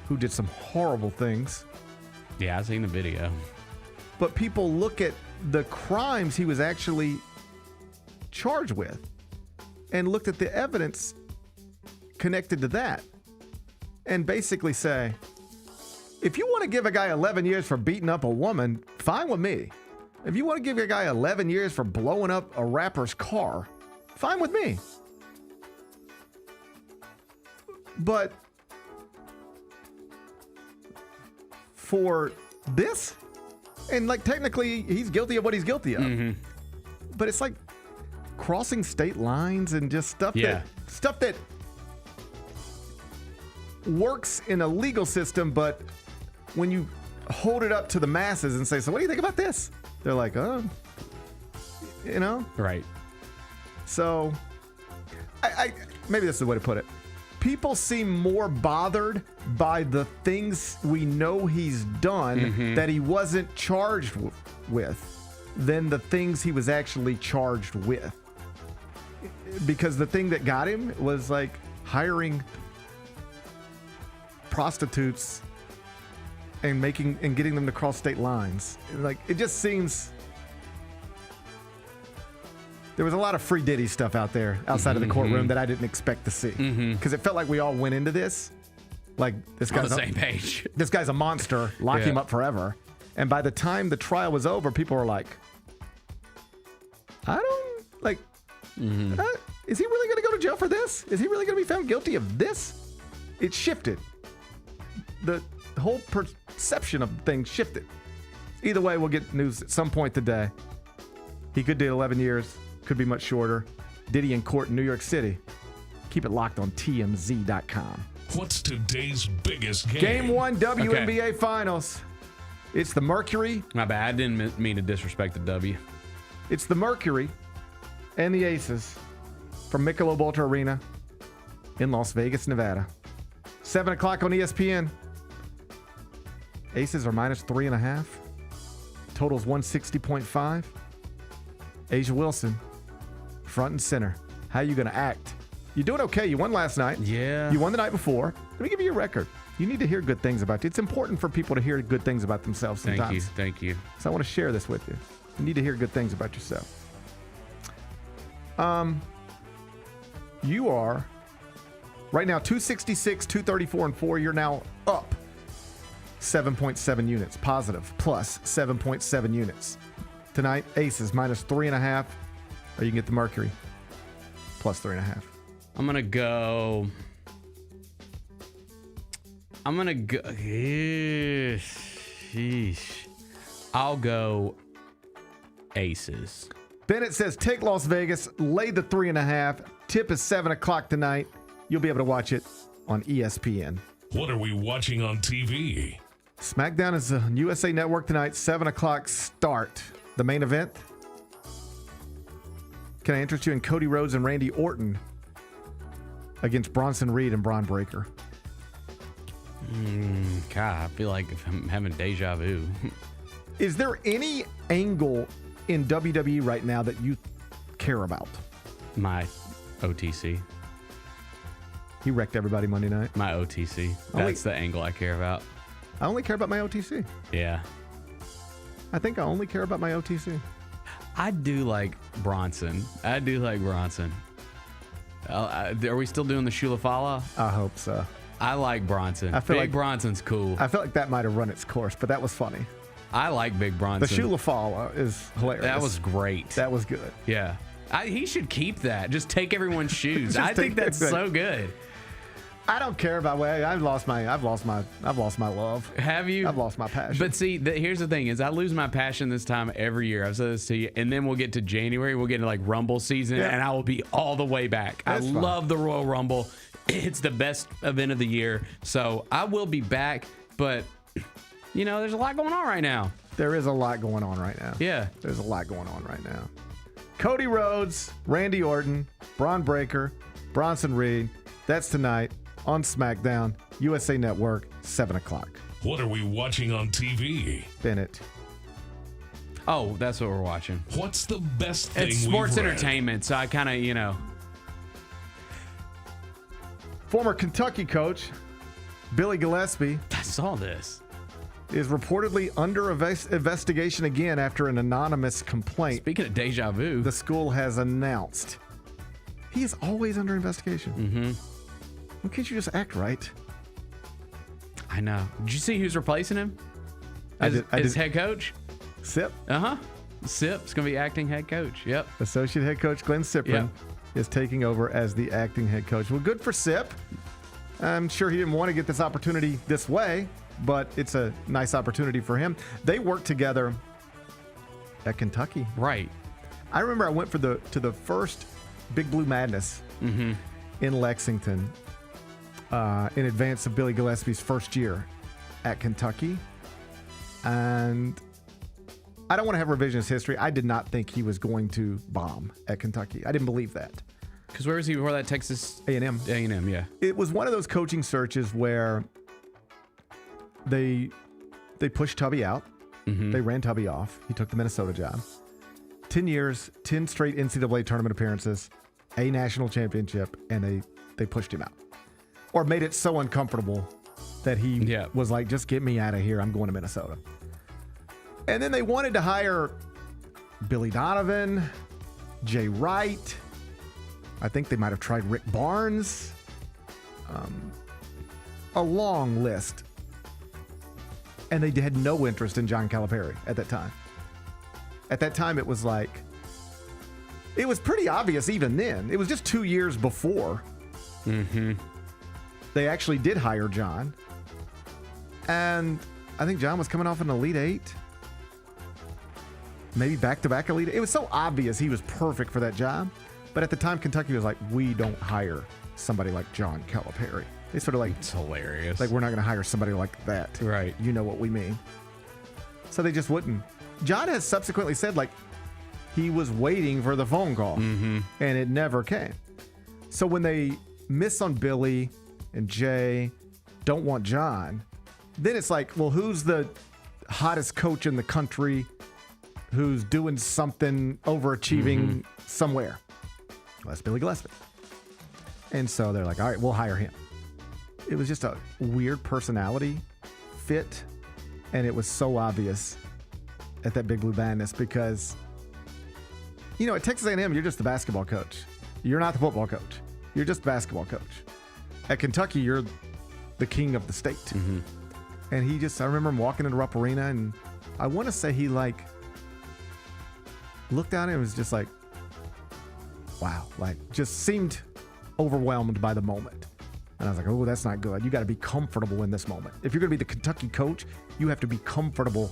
who did some horrible things. Yeah, I've seen the video. But people look at the crimes he was actually charged with and looked at the evidence connected to that and basically say, if you want to give a guy 11 years for beating up a woman, fine with me. If you want to give a guy 11 years for blowing up a rapper's car, fine with me. But for this, and technically he's guilty of what he's guilty of. Mm-hmm. But it's crossing state lines and just stuff that works in a legal system, but when you hold it up to the masses and say, so what do you think about this? They're like, oh, Right. So I maybe this is the way to put it. People seem more bothered by the things we know he's done that he wasn't charged with than the things he was actually charged with. Because the thing that got him was hiring prostitutes and getting them to cross state lines. It just seems there was a lot of free Diddy stuff out there outside of the courtroom that I didn't expect to see. Because it felt like we all went into this like this guy's on the same page. This guy's a monster. Lock him up forever. And by the time the trial was over, people were like, I don't like. Is he really going to go to jail for this? Is he really going to be found guilty of this? It shifted. The whole perception of things shifted. Either way, we'll get news at some point today. He could do 11 years. Could be much shorter. Diddy in court in New York City. Keep it locked on TMZ.com. What's today's biggest game? Game 1 WNBA Finals. It's the Mercury. My bad. I didn't mean to disrespect the W. It's the Mercury and the Aces from Michelob Ultra Arena in Las Vegas, Nevada. 7 o'clock on ESPN. Aces are minus 3.5. Total's 160.5. Asia Wilson, front and center. How you going to act? You're doing okay. You won last night. Yeah. You won the night before. Let me give you your record. You need to hear good things about you. It's important for people to hear good things about themselves sometimes. Thank you. So I want to share this with you. You need to hear good things about yourself. You are right now 266, 234, and 4. You're now up 7.7 units, positive, plus 7.7 units. Tonight, Aces minus 3.5, or you can get the Mercury plus 3.5. I'm gonna go. Sheesh. I'll go Aces. Bennett says take Las Vegas, lay the 3.5. Tip is 7 o'clock tonight. You'll be able to watch it on ESPN. What are we watching on TV? SmackDown is on USA Network tonight, 7 o'clock start. The main event. Can I interest you in Cody Rhodes and Randy Orton against Bronson Reed and Braun Breaker? God, I feel like I'm having deja vu. Is there any angle in WWE right now that you care about? My OTC. He wrecked everybody Monday night. My OTC. That's the angle I care about. I only care about my OTC. Yeah. I think I only care about my OTC. I do like Bronson. Are we still doing the Shulafala? I hope so. I like Bronson. I feel Big like Bronson's cool. I feel like that might have run its course, but that was funny. I like Big Bronson. The Shulafala is hilarious. That was great. That was good. Yeah. He should keep that. Just take everyone's shoes. I think that's so good. I don't care about I've lost my love. Have you? I've lost my passion. But see, here's the thing: is I lose my passion this time every year. I've said this to you, and then we'll get to January. We'll get to like Rumble season, and I will be all the way back. I love the Royal Rumble. It's the best event of the year, so I will be back. But there's a lot going on right now. There is a lot going on right now. Yeah, there's a lot going on right now. Cody Rhodes, Randy Orton, Braun Breaker, Bronson Reed. That's tonight on SmackDown, USA Network, 7 o'clock. What are we watching on TV? Bennett. Oh, that's what we're watching. What's the best thing It's sports entertainment, so I kind of, Former Kentucky coach Billy Gillispie. I saw this. Is reportedly under investigation again after an anonymous complaint. Speaking of deja vu. The school has announced. He is always under investigation. Mm-hmm. Why can't you just act right? I know. Did you see who's replacing him? As head coach? Sip. Sip's going to be acting head coach. Yep. Associate head coach Glenn Cyprian is taking over as the acting head coach. Well, good for Sip. I'm sure he didn't want to get this opportunity this way, but it's a nice opportunity for him. They worked together at Kentucky. Right. I remember I went to the first Big Blue Madness in Lexington in advance of Billy Gillespie's first year at Kentucky. And I don't want to have revisionist history. I did not think he was going to bomb at Kentucky. I didn't believe that. Because where was he before that? Texas? A&M. A&M, yeah. It was one of those coaching searches where they pushed Tubby out. Mm-hmm. They ran Tubby off. He took the Minnesota job. 10 years, 10 straight NCAA tournament appearances, a national championship, and they pushed him out. Or made it so uncomfortable that he was like, just get me out of here. I'm going to Minnesota. And then they wanted to hire Billy Donovan Jay Wright. I think they might have tried Rick Barnes. A long list. And they had no interest in John Calipari at that time. At that time, it was like, it was pretty obvious even then. It was just 2 years before they actually did hire John. And I think John was coming off an Elite Eight. Maybe back-to-back Elite Eight. It was so obvious he was perfect for that job. But at the time, Kentucky was like, we don't hire somebody like John Calipari. They sort of like, It's hilarious. like, we're not going to hire somebody like that. Right. You know what we mean. So they just wouldn't. John has subsequently said, like, he was waiting for the phone call, and it never came. So when they miss on Billy and Jay, don't want John, then it's like, well, who's the hottest coach in the country who's doing something overachieving somewhere? Well, that's Billy Gillispie. And so they're like, all right, we'll hire him. It was just a weird personality fit, and it was so obvious at that Big Blue Madness because, you know, at Texas A&M, you're just the basketball coach. You're not the football coach. You're just the basketball coach. At Kentucky, you're the king of the state. And he just, I remember him walking into Rupp Arena, and I want to say he, like, looked at it and was just like, wow, like, just seemed overwhelmed by the moment. And I was like, oh, that's not good. You got to be comfortable in this moment. If you're going to be the Kentucky coach, you have to be comfortable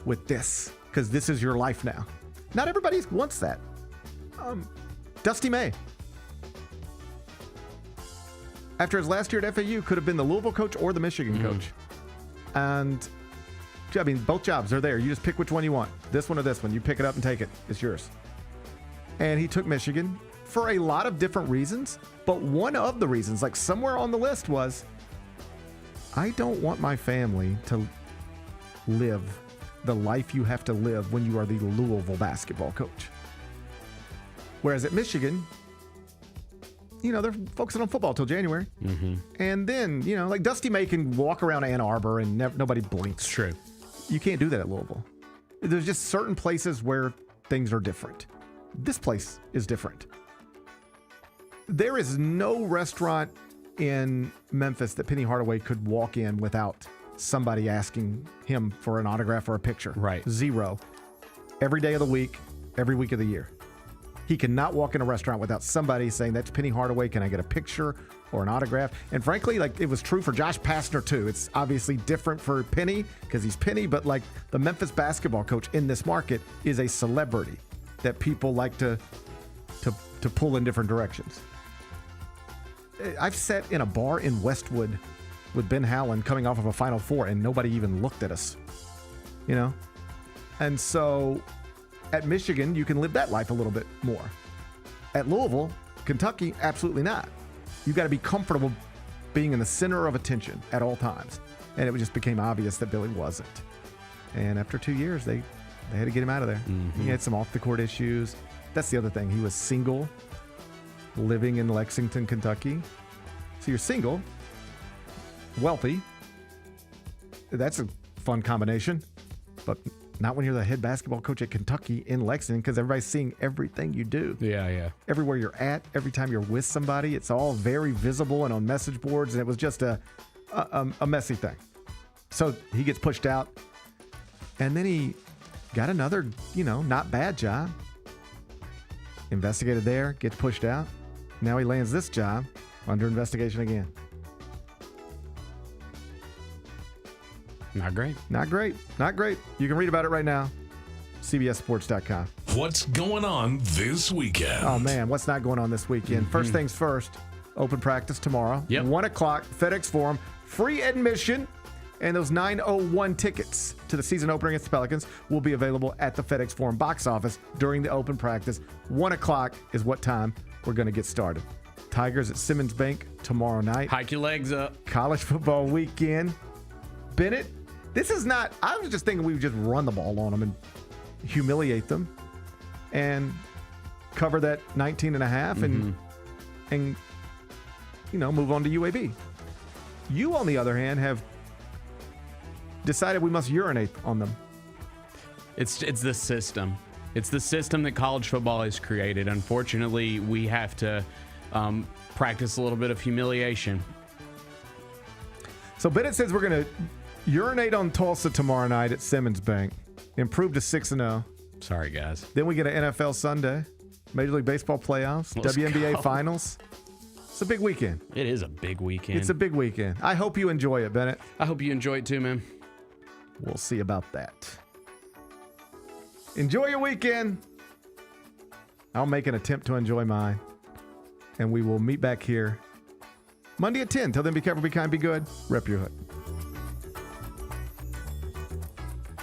with this because this is your life now. Not everybody wants that. Dusty May, after his last year at FAU, could have been the Louisville coach or the Michigan coach. And, I mean, both jobs are there. You just pick which one you want. This one or this one. You pick it up and take it. It's yours. And he took Michigan for a lot of different reasons. But one of the reasons, like somewhere on the list, was I don't want my family to live the life you have to live when you are the Louisville basketball coach. Whereas at Michigan, you know, they're focusing on football till January. And then, you know, like Dusty May can walk around Ann Arbor and nobody blinks. True. You can't do that at Louisville. There's just certain places where things are different. This place is different. There is no restaurant in Memphis that Penny Hardaway could walk in without somebody asking him for an autograph or a picture. Right. Zero. Every day of the week, every week of the year. He cannot walk in a restaurant without somebody saying, that's Penny Hardaway, can I get a picture or an autograph? And frankly, like, it was true for Josh Pastner too. It's obviously different for Penny because he's Penny, but like the Memphis basketball coach in this market is a celebrity that people like to pull in different directions. I've sat in a bar in Westwood with Ben Howland coming off of a Final Four and nobody even looked at us, you know? And so at Michigan, you can live that life a little bit more. At Louisville, Kentucky, absolutely not. You've got to be comfortable being in the center of attention at all times. And it just became obvious that Billy wasn't. And after 2 years, they had to get him out of there. He had some off-the-court issues. That's the other thing. He was single, living in Lexington, Kentucky. So you're single, wealthy. That's a fun combination. But not when you're the head basketball coach at Kentucky in Lexington, because everybody's seeing everything you do. Yeah. Everywhere you're at, every time you're with somebody, it's all very visible and on message boards, and it was just a messy thing. So he gets pushed out, and then he got another, not bad job. Investigated there, gets pushed out. Now he lands this job under investigation again. Not great. Not great. Not great. You can read about it right now. CBSSports.com. What's going on this weekend? Oh, man. What's not going on this weekend? First things first, open practice tomorrow. Yep. 1 o'clock, FedEx Forum. Free admission. And those 901 tickets to the season opener against the Pelicans will be available at the FedEx Forum box office during the open practice. 1 o'clock is what time we're going to get started. Tigers at Simmons Bank tomorrow night. Hike your legs up. College football weekend. Bennett, this is not, I was just thinking we would just run the ball on them and humiliate them and cover that 19 and a half and move on to UAB. You, on the other hand, have decided we must urinate on them. It's the system. It's the system that college football has created. Unfortunately, we have to practice a little bit of humiliation. So Bennett says we're going to urinate on Tulsa tomorrow night at Simmons Bank. Improve to 6-0. Sorry, guys. Then we get an NFL Sunday, Major League Baseball playoffs, Let's WNBA go. finals. It's a big weekend. It is a big weekend. It's a big weekend. I hope you enjoy it, Bennett. I hope you enjoy it too, man. We'll see about that. Enjoy your weekend. I'll make an attempt to enjoy mine. And we will meet back here Monday at 10. Till then, be careful, be kind, be good. Rep your hood.